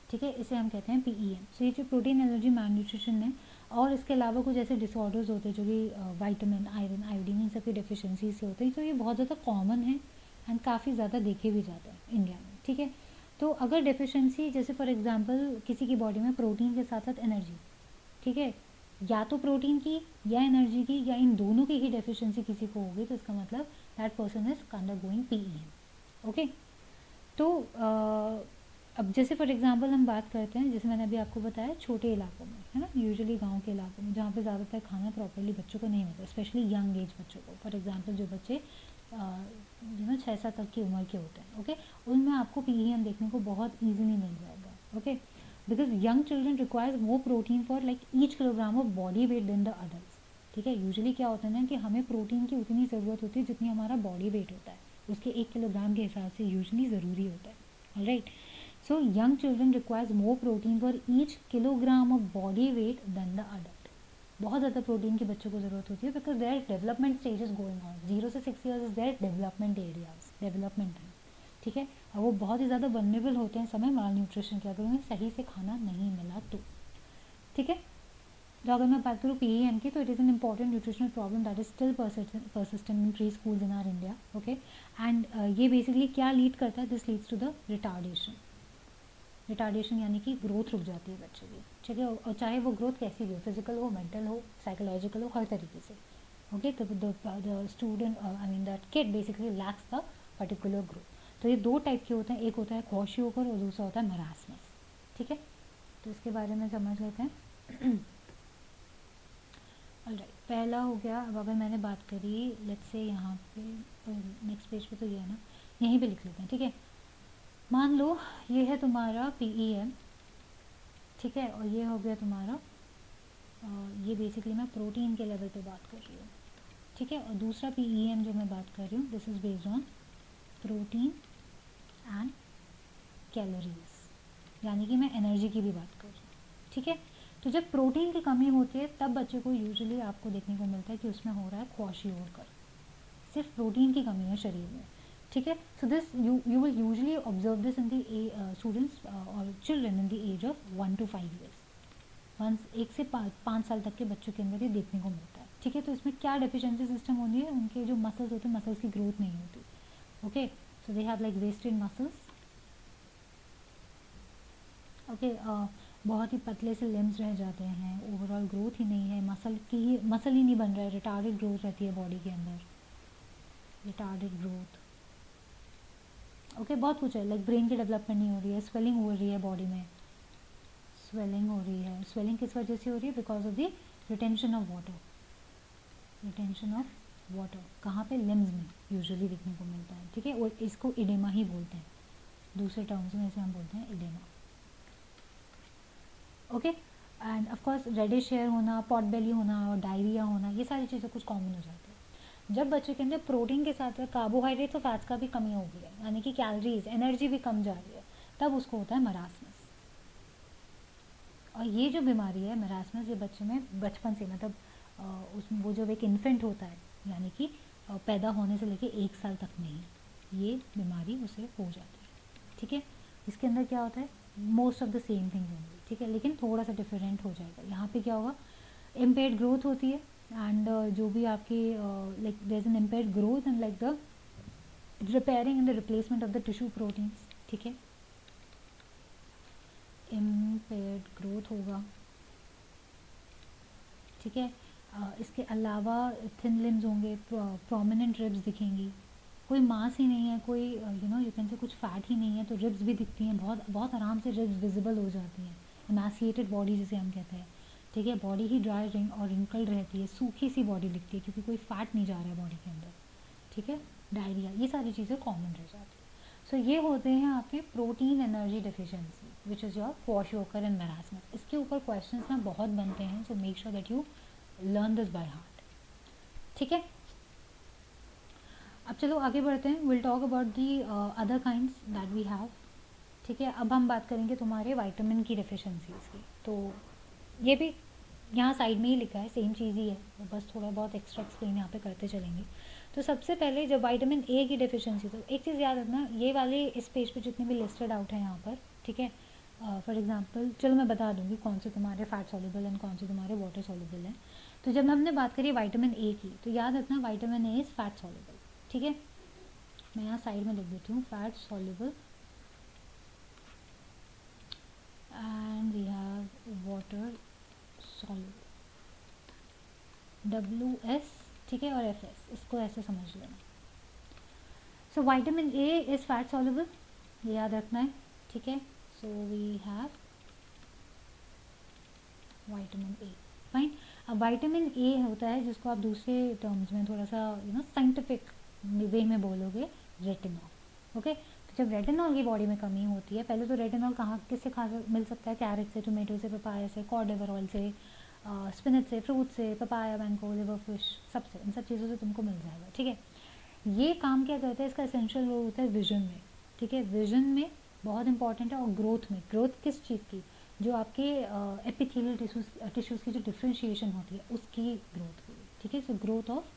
ठीक है, इसे हम कहते हैं PEM। सो ये जो प्रोटीन एनर्जी मैल न्यूट्रिशन है, और इसके अलावा कुछ ऐसे डिसऑर्डर्स होते हैं जो कि विटामिन, आयरन, आयोडीन, इन सब की डेफिशिएंसी से होते हैं। तो ये बहुत ज़्यादा कॉमन है एंड काफ़ी ज़्यादा देखे भी जाते हैं इंडिया में, ठीक है। तो अगर डेफिशिएंसी, जैसे फॉर एग्जांपल किसी की बॉडी में प्रोटीन के साथ साथ एनर्जी, ठीक है, या तो प्रोटीन की या एनर्जी की या इन दोनों की ही डेफिशिएंसी किसी को होगी, तो इसका मतलब that person is undergoing PEM, okay. तो अब जैसे फॉर एग्जांपल हम बात करते हैं, जैसे मैंने अभी आपको बताया, छोटे इलाकों में, है ना, यूजुअली गांव के इलाकों में जहाँ पे ज़्यादातर खाना प्रॉपर्ली बच्चों को नहीं मिलता, स्पेशली यंग एज बच्चों को। फॉर एग्जांपल जो बच्चे जो ना 6 साल तक की उम्र के होते हैं, ओके, उनमें आपको PEM देखने को बहुत ईजिली मिल जाएगा, okay, because young children requires more protein for like each kilogram of body weight then the adult, ठीक है। यूजुअली क्या होता है ना कि हमें प्रोटीन की उतनी ज़रूरत होती है जितनी हमारा बॉडी वेट होता है, उसके 1 किलोग्राम के हिसाब से यूजुअली ज़रूरी होता है, alright. So young children requires more protein for each kilogram of body weight than the adult. बहुत ज़्यादा प्रोटीन की बच्चों को ज़रूरत होती है because their development stages going on, 0 से 6 years is their development areas, development है, ठीक है। और वो बहुत ही ज़्यादा वल्नरेबल होते हैं समय माल न्यूट्रिशन के, अगर उन्हें सही से खाना नहीं मिला तो, ठीक है। तो अगर मैं बात करूँ PEM की, तो it is an important nutritional problem that is still persistent in preschools in our India, okay. And ये बेसिकली क्या लीड करता है, this leads to the retardation, यानी कि ग्रोथ रुक जाती है बच्चे की, ठीक है। और चाहे वो ग्रोथ कैसी भी हो, फिजिकल हो, मेंटल हो, साइकोलॉजिकल हो, हर तरीके से, ओके। तो the student, I mean that kid basically lakhs the particular growth. तो ये दो टाइप के होते हैं, एक होता है क्वाशियोकर और दूसरा होता है मरासमस, ठीक है। तो इसके बारे में समझ लेते हैं। ऑलराइट, पहला हो गया। अब अगर मैंने बात करी, लेट्स से यहाँ पे नेक्स्ट पेज पे, तो ये है ना, यहीं पे लिख लेते हैं, ठीक है। मान लो ये है तुम्हारा PEM, ठीक है, और ये हो गया तुम्हारा, ये बेसिकली मैं प्रोटीन के लेवल पे बात कर रही हूँ, ठीक है। और दूसरा PEM जो मैं बात कर रही हूँ, this is based on protein and calories, यानी कि मैं एनर्जी की भी बात कर रही हूँ, ठीक है। तो जब प्रोटीन की कमी होती है तब बच्चे को यूजुअली आपको देखने को मिलता है कि उसमें हो रहा है क्वाशियोकर, सिर्फ प्रोटीन की कमी है शरीर में, ठीक है। So this you will usually observe this in the students और children in the age of 1 to 5 years, once 1 से 5 साल तक के बच्चों के अंदर ये देखने को मिलता है, ठीक है। तो इसमें क्या डेफिशिएंसी सिस्टम होती है, उनके जो मसल्स होते हैं मसल्स की ग्रोथ नहीं होती, okay. So they have like wasted muscles, okay. बहुत ही पतले से लिम्स रह जाते हैं, ओवरऑल ग्रोथ ही नहीं है, मसल ही नहीं बन रहा है, रिटार्डेड ग्रोथ रहती है बॉडी के अंदर, रिटार्डेड ग्रोथ, ओके। बहुत कुछ है, लाइक ब्रेन की डेवलपमेंट नहीं हो रही है, स्वेलिंग हो रही है बॉडी में, स्वेलिंग हो रही है। स्वेलिंग किस वजह से हो रही है, because of the retention of water, retention of water कहाँ पे, लिम्स में यूजुअली देखने को मिलता है, ठीक है। और इसको इडेमा ही बोलते हैं, दूसरे टर्म्स में इसे हम बोलते हैं oedema, okay. And of course reddish hair होना, पॉट बेली होना और डायरिया होना, ये सारी चीज़ें कुछ कॉमन हो जाती है जब बच्चे के अंदर प्रोटीन के साथ कार्बोहाइड्रेट्स और फैट्स का भी कमी हो गई है, यानी कि कैलोरीज एनर्जी भी कम जा रही है, तब उसको होता है मरासमस। और ये जो बीमारी है मरासमस, ये बच्चे में बचपन से, मतलब उसमें वो जब एक इन्फेंट होता है, यानी कि पैदा होने से लेके 1 साल तक में ही ये बीमारी उसे हो जाती है, ठीक है। इसके अंदर क्या होता है, most of the same things होंगी, ठीक है, लेकिन थोड़ा सा डिफरेंट हो जाएगा। यहाँ पे क्या होगा, इम्पेयर्ड ग्रोथ होती है, एंड जो भी आपकी like there is an impaired growth and like the repairing and the replacement of the tissue proteins, ठीक है। इम्पेयर्ड ग्रोथ होगा, ठीक है। इसके अलावा थिन लिम्स होंगे, प्रोमिनेंट रिब्स दिखेंगी, कोई मांस ही नहीं है, कोई यू कैन से कुछ फैट ही नहीं है, तो रिब्स भी दिखती हैं, बहुत बहुत आराम से रिब्स विजिबल हो जाती हैं, एमासिएटेड बॉडी जिसे हम कहते हैं, ठीक है। बॉडी ही ड्राई रिंग और रिंकल्ड रहती है, सूखी सी बॉडी दिखती है क्योंकि कोई फैट नहीं जा रहा है बॉडी के अंदर, ठीक है। डायरिया, ये सारी चीज़ें कॉमन रह जाती है। सो ये होते हैं आपके protein energy deficiency which is your kwashiorkor and marasmus. इसके ऊपर क्वेश्चंस ना बहुत बनते हैं, so make sure that you learn this by heart, ठीक है। अब चलो आगे बढ़ते हैं, will talk about the other kinds that we have, ठीक है। अब हम बात करेंगे तुम्हारे विटामिन की डेफिशिएंसीज की, तो ये भी यहाँ साइड में ही लिखा है, सेम चीज़ ही है, बस थोड़ा बहुत एक्स्ट्रा एक्सप्लेन यहाँ पे करते चलेंगे। तो सबसे पहले जब विटामिन ए की डेफिशिएंसी, तो एक चीज़ याद रखना, ये वाले इस पेज पे जितने भी लिस्टेड आउट है यहाँ पर, ठीक है। फॉर एग्जांपल चलो मैं बता दूंगी कौन से तुम्हारे फैट सॉल्युबल एंड कौन से तुम्हारे वाटर सॉल्युबल हैं। तो जब हमने बात करी विटामिन ए की, तो याद रखना vitamin A is fat soluble, ठीक है। मैं यहाँ साइड में लिख देती हूँ fat soluble, and we have water soluble, WS, ठीक है, और FS, इसको ऐसे समझ लेना। So vitamin A is fat soluble, ये याद रखना है, ठीक है। So we have vitamin A, fine. अब विटामिन ए होता है जिसको आप दूसरे टर्म्स में थोड़ा सा साइंटिफिक वे में बोलोगे रेटिनॉल, ओके। तो जब रेटिनॉल की बॉडी में कमी होती है, पहले तो रेटिनॉल कहाँ किससे मिल सकता है, कैरेट से, टोमेटो से, पपाया से, कॉड लिवर ऑयल से, स्पिनच से, फ्रूट से, पपाया, मैंगो, लिवर फिश, सबसे, इन सब चीज़ों से तुमको मिल जाएगा, ठीक है। ये काम क्या करता है, इसका एसेंशियल रोल होता है विजन में, ठीक है। विजन में बहुत इंपॉर्टेंट है, और ग्रोथ में, ग्रोथ किस चीज़ की, जो आपके एपिथेलियल टिश्यूज़ की जो डिफ्रेंशिएशन होती है उसकी ग्रोथ के लिए, ठीक है। सो ग्रोथ ऑफ,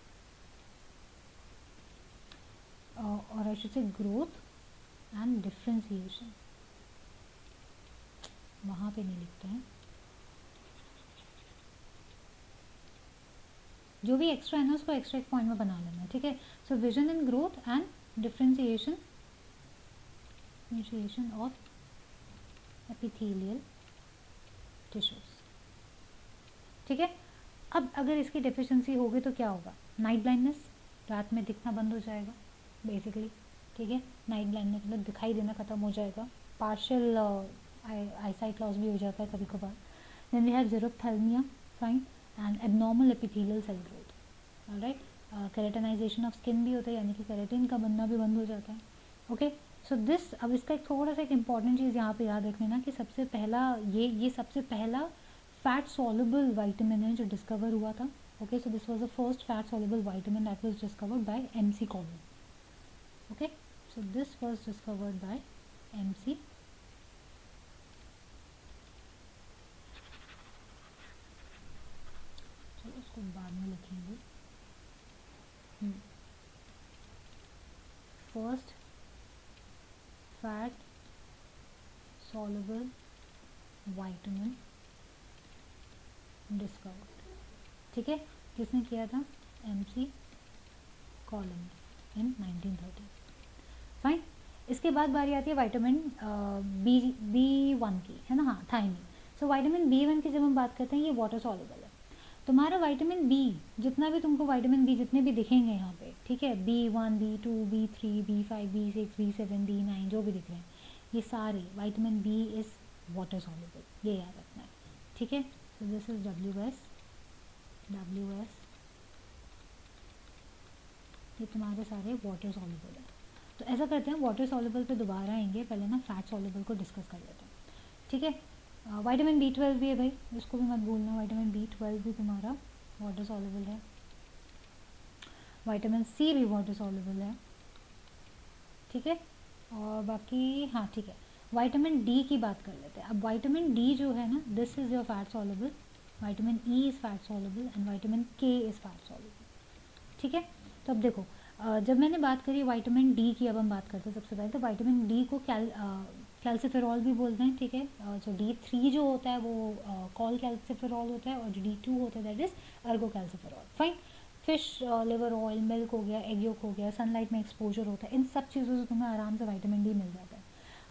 और आई शुड से ग्रोथ एंड डिफ्रेंशिएशन, वहाँ पे नहीं लिखते हैं, जो भी एक्स्ट्रा है ना उसको एक्स्ट्रा एक पॉइंट में बना लेना, ठीक है। So vision and growth and differentiation of epithelial tissues, ठीक है। अब अगर इसकी डेफिशिएंसी होगी तो क्या होगा, नाइट ब्लाइंडनेस, रात में दिखना बंद हो जाएगा बेसिकली, ठीक है। नाइट ब्लाइंडनेस मतलब दिखाई देना ख़त्म हो जाएगा, पार्शियल आईसाइट लॉस भी हो जाता है कभी कभार। Then we have xerophthalmia, fine, and abnormal epithelial cell growth, alright. Keratinization of skin भी होता है, यानी कि केराटिन का बनना भी बंद हो जाता है, ओके। सो दिस, अब इसका एक थोड़ा सा एक इंपॉर्टेंट चीज़ यहाँ पे याद रख लेना कि सबसे पहला ये सबसे पहला फैट सॉल्युबल विटामिन है जो डिस्कवर हुआ था, okay. So this was the first fat soluble vitamin that was discovered by MC Collin, okay. So this was discovered by MC, चलो उसको बाद में लिखेंगे, first fat soluble vitamin discovered, ठीक है, किसने किया था, MC कॉलम इन 1930। फाइन। इसके बाद बारी आती है विटामिन B1 की, है ना, हाँ, थायमिन। सो विटामिन B1 की जब हम बात करते हैं, ये वाटर सॉल्युबल है। तुम्हारा विटामिन बी, जितना भी तुमको विटामिन बी जितने भी दिखेंगे यहाँ पे, ठीक है, B1 B2 B3 B5 B6 B7 B9 जो भी दिख रहे हैं, ये सारे vitamin B is water soluble, ये याद रखना है, ठीक है। सो दिस इज WS, ये तुम्हारे सारे वाटर सॉल्युबल है। तो ऐसा करते हैं, वाटर सॉल्युबल पे दोबारा आएंगे, पहले ना फैट सॉल्युबल को डिस्कस कर लेते हैं, ठीक है। विटामिन B12 भी है भाई, इसको भी मत भूलना, विटामिन B12 भी तुम्हारा वाटर सॉल्युबल है। विटामिन C भी वाटर सॉल्युबल है, ठीक है। और बाकी हाँ ठीक है, विटामिन D की बात कर लेते हैं। अब विटामिन D जो है ना, this is your fat soluble, vitamin E is fat soluble and vitamin K is fat soluble, ठीक है। तो अब देखो, जब मैंने बात करी विटामिन D की, अब हम बात करते हैं सबसे पहले तो विटामिन D को कैल्सिफेरॉल भी बोलते हैं, ठीक है। जो D3 जो होता है वो कॉल कैल्सिफेरॉल होता है, और जो D2 होता है that is Ergo calciferol. Fine. Fish liver oil, milk हो गया, एग योक हो गया, सनलाइट में एक्सपोजर होता है, इन सब चीज़ों से तुम्हें आराम से विटामिन D मिल जाता है।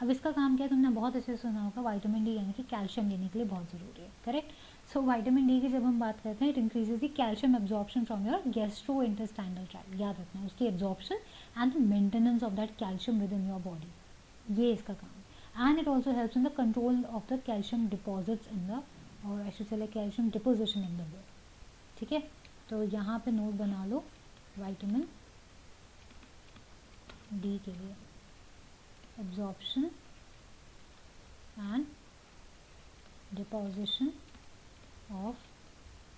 अब इसका काम क्या है, तुमने बहुत अच्छे से सुना होगा, विटामिन D यानी कि कैल्शियम लेने के लिए बहुत ज़रूरी है, करेक्ट। सो विटामिन D की जब हम बात करते हैं, it increases the calcium absorption from your gastro intestinal tract, याद रखना है, उसकी absorption and the maintenance of that calcium within your body, ये इसका काम है। And it also helps in the control of the calcium deposits in the, और I should say calcium deposition in the blood, ठीक है। तो यहाँ पे नोट बना लो विटामिन D के लिए, absorption and deposition of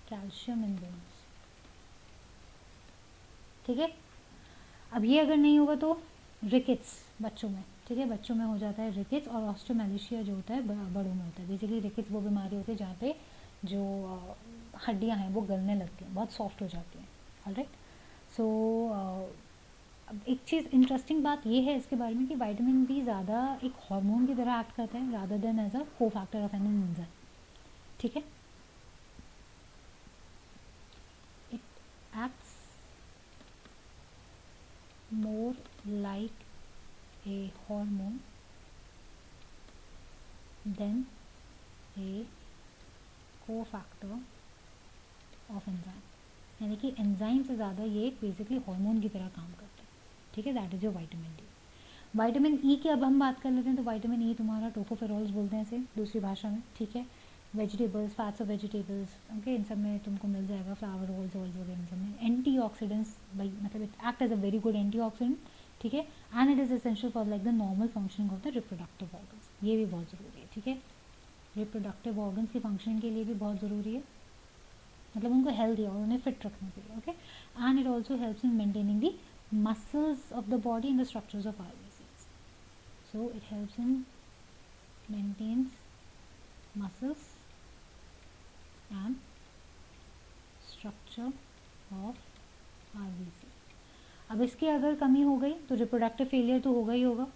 calcium in bones, ठीक है। अब ये अगर नहीं होगा तो रिकेट्स बच्चों में, ठीक है, बच्चों में हो जाता है रिकेट्स, और ऑस्टियोमैलेशिया जो होता है बड़ों में होता है। बेसिकली रिकेट्स वो बीमारी होती है जहाँ पे जो हड्डियाँ हैं वो गलने लगती हैं, बहुत सॉफ्ट हो जाती हैं, ऑलराइट। सो अब एक चीज़ इंटरेस्टिंग बात ये है इसके बारे में कि विटामिन बी ज़्यादा एक हार्मोन की तरह एक्ट करता है रादर देन एज अ को फैक्टर ऑफ एन एंजाइम, ठीक है। It acts more like a hormone than a cofactor of enzyme, यानी कि एंजाइम से ज़्यादा ये बेसिकली हार्मोन की तरह काम करता है, ठीक है। That is your vitamin D. Vitamin E की अब हम बात कर लेते हैं, तो विटामिन ई तुम्हारा टोकोफेरॉल्स बोलते हैं इसे दूसरी भाषा में, ठीक है। Vegetables, fats of vegetables, okay, इन सब में तुमको मिल जाएगा, फ्लावर ऑयल्स वगैरह इन सब में। एंटीऑक्सीडेंट्स भाई, मतलब it act as a very good antioxidant, ठीक है। And it is essential for like the normal functioning of the reproductive organs, ये भी बहुत ज़रूरी है, ठीक है। रिप्रोडक्टिव ऑर्गन्स की फंक्शनिंग के लिए भी बहुत ज़रूरी है, मतलब उनको हेल्दी और उन्हें फिट रखने के लिए, okay. And it also helps in maintaining the muscles of the body in the structures of our vessels, so it helps in maintains muscles and structure of RBC। अब इसकी अगर कमी हो गई तो रिप्रोडक्टिव फेलियर तो होगा ही होगा,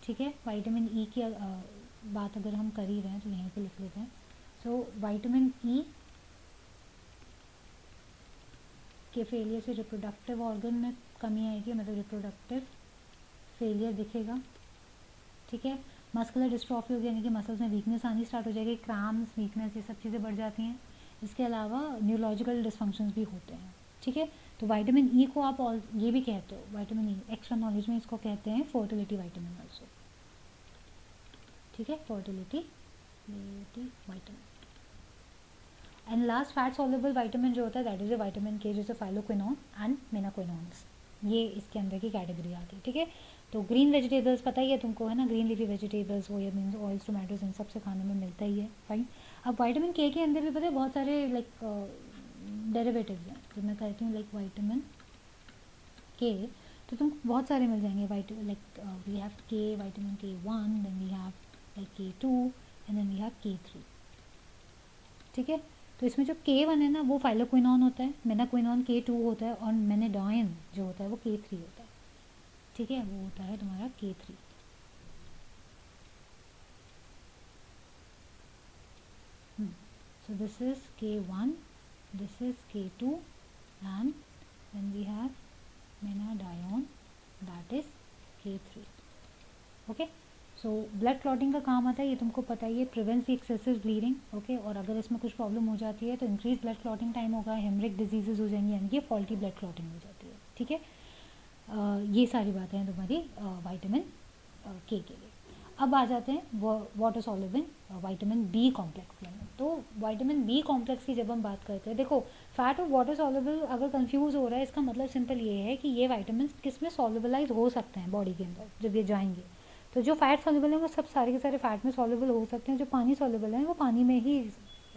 ठीक है। विटामिन ई की बात अगर हम कर ही रहे हैं तो यहीं पे लिख लेते हैं। सो विटामिन ई के फेलियर से रिप्रोडक्टिव ऑर्गन में कमी आएगी, मतलब रिप्रोडक्टिव फेलियर दिखेगा, ठीक है। मस्कुलर डिस्ट्रॉफी होगी, यानी कि मसल्स में वीकनेस आनी स्टार्ट हो जाएगी, क्रैम्स, वीकनेस, ये सब चीज़ें बढ़ जाती हैं। इसके अलावा न्यूरोलॉजिकल डिसफंक्शंस भी होते हैं, ठीक है। तो विटामिन ई को आप ये भी कहते हो, विटामिन ई एक्स्ट्रा नॉलेज में इसको कहते हैं फर्टिलिटी विटामिन ऑल्सो, ठीक है, fertility vitamin. And last fat soluble vitamin जो होता है दैट इज अ विटामिन के, जैसे फाइलोक्विनोन एंड मेनाक्विनोन्स, ये इसके अंदर की कैटेगरी आती है, ठीक है। तो ग्रीन वेजिटेबल्स पता ही है तुमको, है ना, ग्रीन लीफी वेजिटेबल्स, वो ये मीन्स ऑयल्स, टोमेटोज, इन सब से खाने में मिलता ही है, फाइन। अब विटामिन के अंदर भी पता है बहुत सारे लाइक डेरिवेटिव्स हैं, जब मैं कहती हूँ लाइक विटामिन के, तो तुमको बहुत सारे मिल जाएंगे, like we have K, vitamin K1, then we have like K2 and then we have K3, ठीक है। तो इसमें जो K1 है ना वो फाइलोक्विनोन होता है, मेनाक्विनोन K2 होता है, और मेनेडाइन जो होता है वो K3 होता है, ठीक है, वो होता है तुम्हारा K3। So this is K1, this is K2, and then we have menadione, that is K3. Okay, so blood clotting का काम आता है, ये तुमको पता ही है, prevents the excessive bleeding. Okay, और अगर इसमें कुछ प्रॉब्लम हो जाती है तो इंक्रीज ब्लड क्लॉटिंग टाइम होगा, हेमरिक डिजीजेज हो जाएंगी, यानी कि फॉल्टी ब्लड क्लॉटिंग हो जाती है. ठीक है, ये सारी बातें हैं तुम्हारी विटामिन के लिए. अब आ जाते हैं water soluble vitamin B complex में. तो विटामिन बी कॉम्प्लेक्स की जब हम बात करते हैं, देखो फैट और वाटर सॉल्युबल अगर कंफ्यूज हो रहा है, इसका मतलब सिंपल ये है कि ये विटामिन किस में सॉल्युबलाइज हो सकते हैं बॉडी के अंदर जब ये जाएंगे. तो जो फैट सॉल्युबल है वो सब सारे के सारे फैट में सॉल्युबल हो सकते हैं, जो पानी सॉल्युबल है वो पानी में ही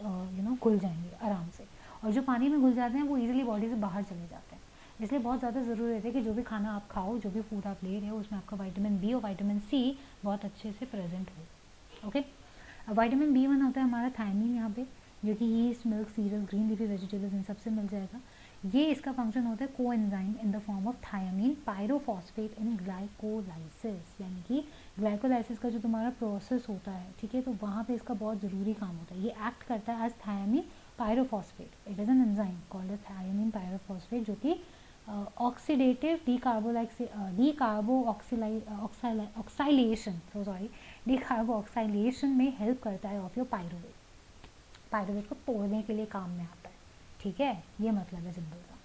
घुल जाएंगे आराम से, और जो पानी में घुल जाते हैं वो ईजिली बॉडी से बाहर चले जाते हैं. इसलिए बहुत ज़्यादा ज़रूरी है कि जो भी खाना आप खाओ, जो भी फूड आप ले रहे हो, उसमें आपका विटामिन बी और विटामिन सी बहुत अच्छे से प्रेजेंट हो. ओके, विटामिन बी1 होता है हमारा थायमीन यहाँ पे, जो कि yeast, milk, cereal, green leafy vegetables इन सबसे मिल जाएगा. ये इसका फंक्शन होता है coenzyme in the form of thiamine pyrophosphate in glycolysis, यानी कि ग्लाइकोलाइसिस का जो तुम्हारा प्रोसेस होता है, ठीक है, तो वहाँ पे इसका बहुत ज़रूरी काम होता है. ये एक्ट करता है as thiamine pyrophosphate. It is an enzyme called as thiamine pyrophosphate, जो कि ऑक्सीडेटिव डीकार्बोक्साइलेशन में हेल्प करता है ऑफ योर पायरुवेट. पायरुवेट को तोड़ने के लिए काम में आता है. ठीक है, ये मतलब है सिंपल सा.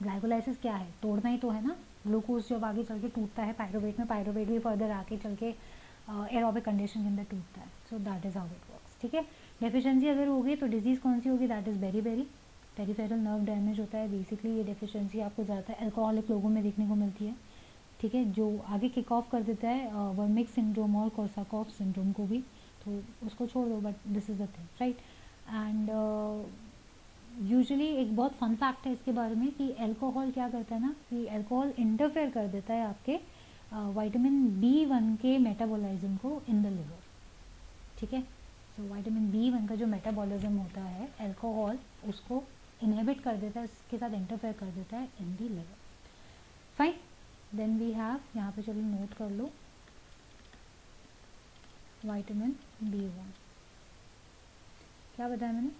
ग्लाइकोलाइसिस क्या है, तोड़ना ही तो है ना. ग्लूकोज जब आगे चल के टूटता है पायरुवेट में, पायरुवेट भी फर्दर आके चल के एरोबिक कंडीशन के अंदर टूटता है. So that is how it works. ठीक है, डेफिशिएंसी अगर होगी तो डिजीज़ कौन सी होगी, that is beri peripheral nerve damage होता है. बेसिकली ये डेफिशिएंसी आपको ज़्यादातर अल्कोहलिक लोगों में देखने को मिलती है. ठीक है, जो आगे किक ऑफ कर देता है वर्मिक सिंड्रोम और कोर्साकॉफ सिंड्रोम को भी, तो उसको छोड़ दो, but this is the thing, right. And usually एक बहुत फन फैक्ट है इसके बारे में कि अल्कोहल क्या करता है ना, कि अल्कोहल इंटरफेयर कर देता है आपके विटामिन बी1 के मेटाबॉलिज्म को इन द लिवर. ठीक है, सो विटामिन बी1 का जो मेटाबॉलिज्म होता है, अल्कोहल उसको इनहिबिट कर देता है, इसके साथ इंटरफेयर कर देता है in the liver. Fine, then we have, यहाँ पे चलो नोट कर लो, विटामिन बी1 क्या बताया मैंने,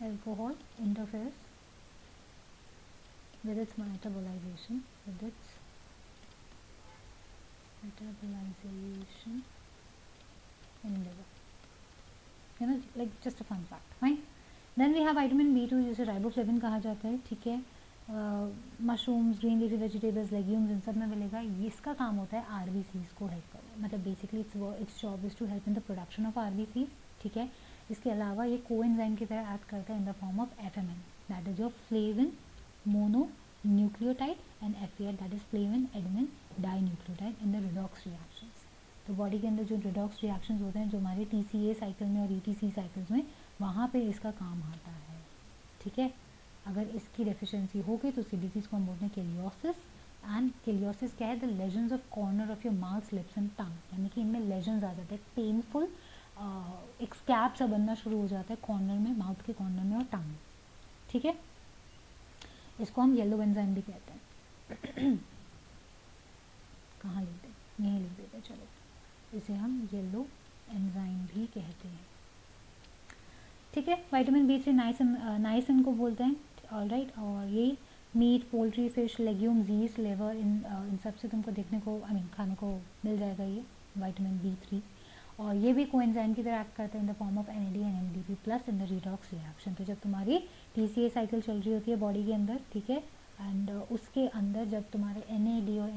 alcohol interferes with its metabolization in liver. You know, like just a fun fact. Fine. Then we have vitamin B2 जिसे राइबोफ्लेविन कहा जाता है. ठीक है, mushrooms, green leafy vegetables, legumes, इन सब में मिलेगा. इसका काम होता है आरबीसीज को हेल्प करना, मतलब basically it's job is to help in the production of RBCs. ठीक है, इसके अलावा ये कोएंजाइम की तरह एक्ट करता है in the form of FMN, that is your flavin mononucleotide, and FL that is flavin adenine dinucleotide in the redox reactions. तो बॉडी के अंदर जो रिडॉक्स रिएक्शंस होते हैं, जो हमारे टीसीए साइकिल में और ईटीसी साइकिल्स में, वहाँ पे इसका काम आता है. ठीक है, अगर इसकी डेफिशिएंसी होगी तो उसी डिजीज को हम बोलते हैं केलियोसिस. एंड केलियोसिस क्या है, the lesions of corner of your mouth, lips and tongue, यानी कि इनमें लेजन्स आ जाते हैं, पेनफुल एक स्कैब सा बनना शुरू हो जाता है कॉर्नर में, माउथ के कॉर्नर में और टंग में. ठीक है, इसको हम येलो एंजाइम भी कहते हैं. कहाँ लिख दें, यहीं लिख देते हैं, चलो इसे हम येलो एंजाइम भी कहते हैं. ठीक है, विटामिन बी3 नाइसिन को बोलते हैं. ऑलराइट, और ये meat, poultry, fish, legumes, yeast, liver, इन सब से तुमको देखने को खाने को मिल जाएगा ये विटामिन बी3. और ये भी कोएंजाइम की तरह एक्ट करता है in the form of NAD and NADP plus in the redox reaction. तो जब तुम्हारी टीसीए साइकिल चल रही होती है बॉडी के अंदर, ठीक है, एंड उसके अंदर जब तुम्हारे एनएडी और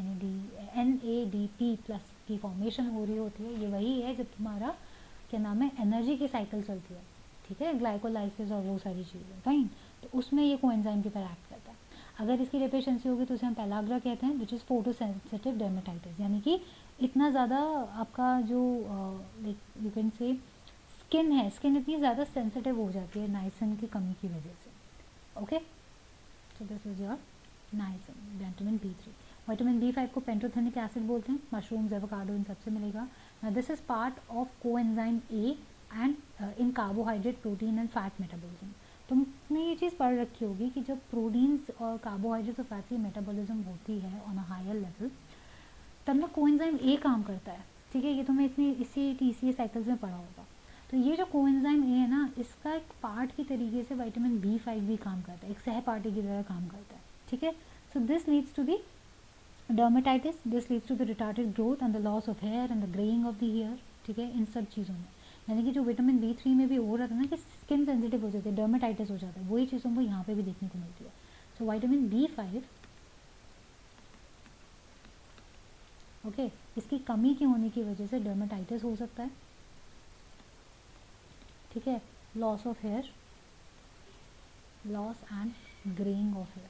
एनएडीपी प्लस की फॉर्मेशन हो रही होती है, ये वही है जब तुम्हारा क्या नाम है, एनर्जी की साइकिल चलती है. ठीक है, ग्लाइकोलाइसिस और वो सारी चीज़ें, फाइन. तो उसमें ये कोएंजाइम की तरह एक्ट करता है. अगर इसकी डेफिशिएंसी होगी तो उसे हम पेलाग्रा कहते हैं, विच इज़ फोटोसेंसिटिव डर्मेटाइटिस, यानी कि इतना ज़्यादा आपका जो लाइक यू कैन से स्किन है, स्किन इतनी ज़्यादा सेंसिटिव हो जाती है नाइसिन की कमी की वजह से. Okay, so this is your niacin, vitamin बी3. विटामिन बी5 को पेंटोथेनिक एसिड बोलते हैं, मशरूम्स, एवोकाडो, इन सबसे मिलेगा. This is part of coenzyme A and in carbohydrate, protein and fat metabolism. तुमने ये चीज़ पढ़ रखी होगी कि जब प्रोटीन्स और कार्बोहाइड्रेट्स और फैट्स की मेटाबॉलिज्म होती है ऑन अ हायर लेवल, तब ना कोएंजाइम ए काम करता है. ठीक है, ये तुम्हें इतनी इसी टीसीए साइकिल्स में पढ़ा होगा. तो ये जो कोएंजाइम ए है ना, इसका एक पार्ट की तरीके से विटामिन B5 भी काम करता है, एक सहपाठी की तरह काम करता है, ठीक है। So this leads to the dermatitis, this leads to the retarded growth and the loss of hair and the greying of the hair, ठीक है, इन सब चीज़ों में। यानी कि जो विटामिन B3 में भी हो रहा था ना कि स्किन सेंसिटिव हो जाती है, डर्मेटाइटिस हो जाता है, वही चीज़ हमको यहाँ पे भी देखने को मिलती है। सो विटामिन B5, ओके, इसकी कमी के होने की वजह से डर्मेटाइटिस हो सकता है, ठीक है, loss of hair, loss and greying of hair,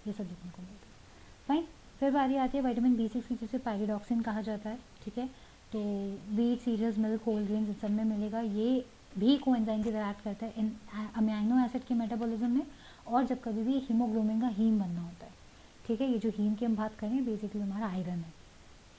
ये सब देखने को मिलता है। फाइन, फिर बारी आती है विटामिन B6 की, जिसे पायरिडॉक्सिन कहा जाता है, ठीक है। तो wheat, cereals, milk, whole grains, इन सब में मिलेगा। ये भी कोएंजाइम की तरह एक्ट करता है इन अमीनो एसिड के मेटाबॉलिज्म में, और जब कभी भी हीमोग्लोबिन का हीम बनना होता है, ठीक है। ये जो हीम की हम बात करें बेसिकली हमारा आयरन है,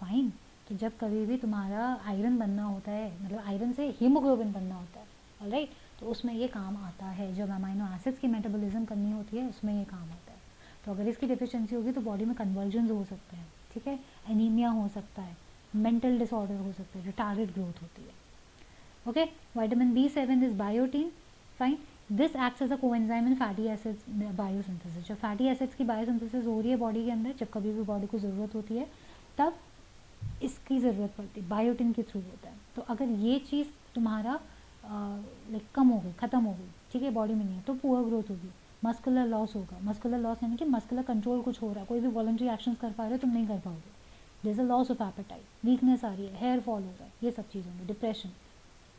फाइन। तो जब कभी भी तुम्हारा आयरन बनना होता है, मतलब आयरन से हीमोग्लोबिन बनना होता है, ऑलराइट, तो उसमें ये काम आता है। जब अमीनो एसिड्स की मेटाबॉलिज्म करनी होती है उसमें ये काम आता है। तो अगर इसकी डिफिशिएंसी होगी तो बॉडी में कन्वर्जन्स हो सकते हैं, ठीक है, एनीमिया हो सकता है, मेंटल डिसऑर्डर हो सकता है, रिटार्डेड ग्रोथ होती है, okay. Vitamin B7 is biotin, fine. This acts as a coenzyme in fatty acids biosynthesis. जब फैटी एसिड्स की बायोसिंथेसिस हो रही है बॉडी के अंदर, जब कभी भी बॉडी को ज़रूरत होती है, तब इसकी ज़रूरत पड़ती है, बायोटिन के थ्रू होता है। तो अगर ये चीज़ तुम्हारा लाइक कम हो गई, ख़त्म हो गई, ठीक है, बॉडी में नहीं है, तो पुअर ग्रोथ होगी, मस्कुलर लॉस होगा। मस्कुलर लॉस यानी कि मस्कुलर कंट्रोल कुछ हो रहा है, कोई भी वॉलंटरी एक्शंस कर पा रहे हो तुम नहीं कर पाओगे, जैसे लॉस ऑफ एपेटाइट, वीकनेस आ रही है, हेयर फॉल हो रहा है, ये सब चीज़ होंगी, डिप्रेशन,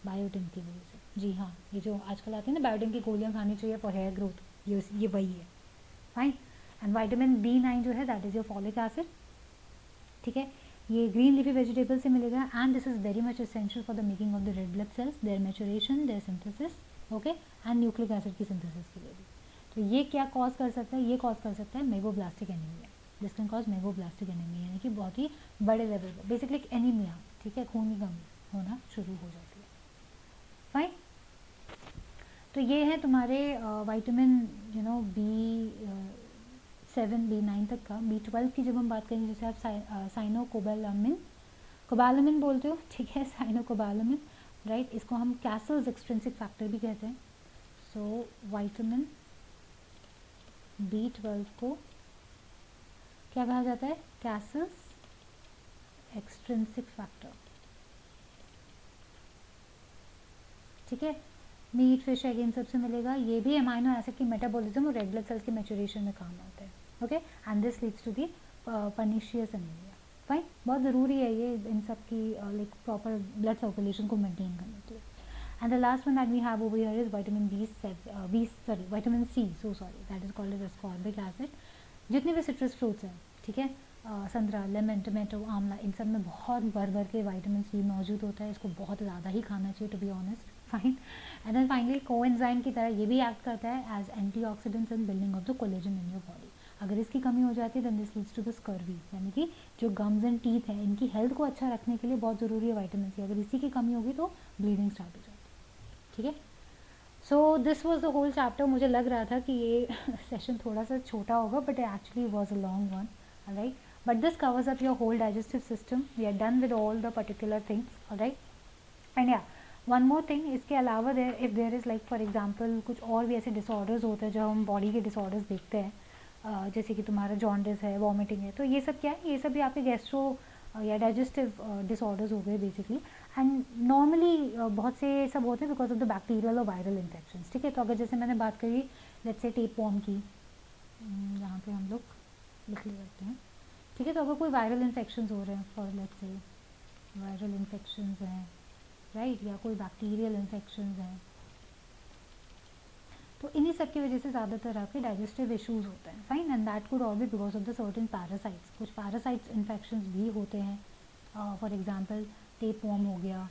बायोटिन की वजह से। जी हाँ, ये जो आजकल आती है ना बायोटिन की गोलियाँ खानी चाहिए फॉर हेयर ग्रोथ, ये वही है, फाइन। एंड विटामिन B9 जो है that is your folic acid, ठीक है। ये ग्रीन लीफी वेजिटेबल से मिलेगा, and this is very much essential for the making of the red blood cells, their maturation, their synthesis, okay, and nucleic acid की synthesis के लिए भी। तो ये क्या कॉज कर सकता है, ये कॉज कर सकता है megaloblastic anaemia, this can cause megaloblastic anaemia, यानी कि बहुत ही बड़े लेवल पर बेसिकली एनीमिया, ठीक है, खून की कमी होना शुरू हो जाती है, फाइन। तो ये है तुम्हारे विटामिन B7 B9 तक का। B12 की जब हम बात करें, जैसे आप कोबालामिन बोलते हो, ठीक है, साइनोकोबालामिन, राइट, इसको हम कैसल्स एक्सट्रिंसिक फैक्टर भी कहते हैं। सो विटामिन B12 को क्या कहा जाता है, कैसल्स एक्सट्रिंसिक फैक्टर, ठीक है। मीट, फिश, एग, इन सबसे मिलेगा। ये भी अमाइनो एसिड की मेटाबॉलिज्म और रेड ब्लड सेल्स के मैच्योरेशन में काम आता है, okay, and this leads to the pernicious anaemia, fine. बहुत ज़रूरी है ये इन सब की लाइक प्रॉपर ब्लड सर्कुलेशन को मेंटेन करने के लिए। And the last one that we have over here is vitamin C, that is called as ascorbic acid. जितने भी सिट्रस फ्रूट्स हैं, ठीक है, संतरा, लेमन, टमाटो, आंवला, इन सब में बहुत भर भर के विटामिन C मौजूद होता है। इसको बहुत ज़्यादा ही खाना चाहिए, to be honest, fine. And then finally coenzyme की तरह ये भी एक्ट करता है as antioxidants in building of the collagen in your body. अगर इसकी कमी हो जाती है then this leads to the scurvy, यानी कि जो गम्स एंड टीथ हैं इनकी हेल्थ को अच्छा रखने के लिए बहुत ज़रूरी है विटामिन C। अगर इसी की कमी होगी तो ब्लीडिंग स्टार्ट हो जाती है, ठीक है। So this was the whole chapter. मुझे लग रहा था कि ये सेशन थोड़ा सा छोटा होगा, but actually was a long one, right, but this covers up your whole digestive system. We are done with all the particular things, right. And या वन मोर थिंग, इसके अलावा if there is like for example कुछ और भी ऐसे disorders होते हैं जो हम बॉडी के डिसऑर्डर्स देखते हैं, जैसे कि तुम्हारा जॉन्डिस है, वॉमिटिंग है, तो ये सब क्या है, ये सब भी आपके गैस्ट्रो या डाइजेस्टिव डिसऑर्डर्स हो गए बेसिकली। एंड नॉर्मली बहुत से सब होते हैं बिकॉज ऑफ द बैक्टीरियल और वायरल इन्फेक्शंस, ठीक है। तो अगर जैसे मैंने बात करी लेट्स से टेपवॉर्म की, यहाँ पे हम लोग लिख ले सकते हैं, ठीक है। तो अगर कोई वायरल इन्फेक्शंस हो रहे हैं, for let's say viral infections हैं, राइट, या कोई बैक्टीरियल इन्फेक्शंस हैं, तो इन्हीं सब की वजह से ज़्यादातर आपके डाइजेस्टिव इश्यूज होते हैं, fine. And that could all B because of the certain parasites. कुछ पैरासाइट्स इन्फेक्शंस भी होते हैं, फॉर एग्जांपल टेपवॉर्म हो गया,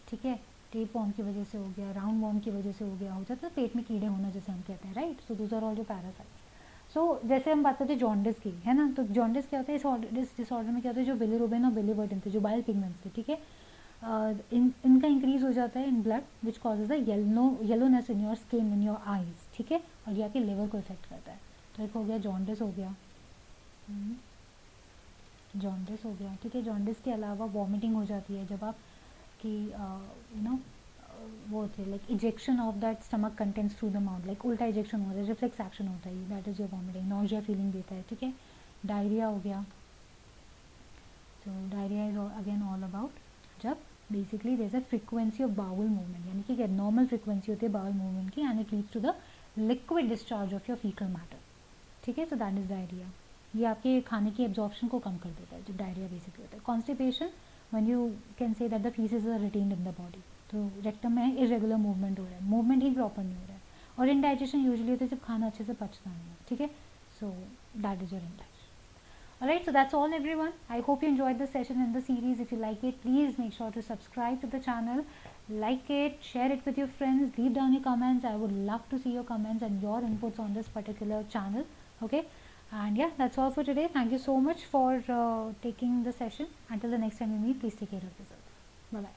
ठीक है, टेपवॉर्म की वजह से हो गया, राउंड वॉर्म की वजह से हो गया, हो जाता है पेट में कीड़े होना जैसे हम कहते हैं, right. So those are all your parasites. So जैसे हम बात करते हैं जॉन्डिस की, है ना, तो जॉन्डिस क्या होता है, इस डिसऑर्डर में क्या होता है, जो बिलिरुबिन और बिलिवर्टिन थे, जो बाइल पिगमेंट्स थे, ठीक है, इनका इंक्रीज हो जाता है in blood which causes the yellowness in your skin, in your eyes, ठीक है, और ये आपके लिवर को इफेक्ट करता है। तो एक हो गया जॉन्डिस हो गया, जॉन्डिस हो गया, ठीक है। जॉन्डिस के अलावा वॉमिटिंग हो जाती है जब आप कि वो होती है like ejection of that stomach contents through the mouth, like उल्टा इजेक्शन होता है, रिफ्लेक्स एक्शन होता है, that is your vomiting, nausea feeling देता है, ठीक है. डायरिया हो गया. तो diarrhoea is again all about जब basically there is a frequency of bowel movement, यानी कि नॉर्मल फ्रीक्वेंसी होती है बाउल मूवमेंट की, and it leads to the liquid discharge of your faecal matter, ठीक है. So that is diarrhoea. ये आपके खाने की एब्जॉर्प्शन को कम कर देता है जब डायरिया बेसिकली होता है. Constipation, when you can say that the faeces are retained in the body, तो रेक्टम में इरेगुलर मूवमेंट हो रहा है, मूवमेंट ही प्रॉपर नहीं हो रहा है. और इंडाइजेशन यूजुअली होता है जब खाना अच्छे से पचता नहीं है, ठीक है. So that is your indigestion. Alright, so that's all everyone. I hope you enjoyed the session and the series. If you like it, please make sure to subscribe to the channel, like it, share it with your friends, leave down your comments. I would love to see your comments and your inputs on this particular channel. Okay, and yeah, that's all for today. Thank you so much for taking the session. Until the next time we meet, please take care of yourself. Bye bye.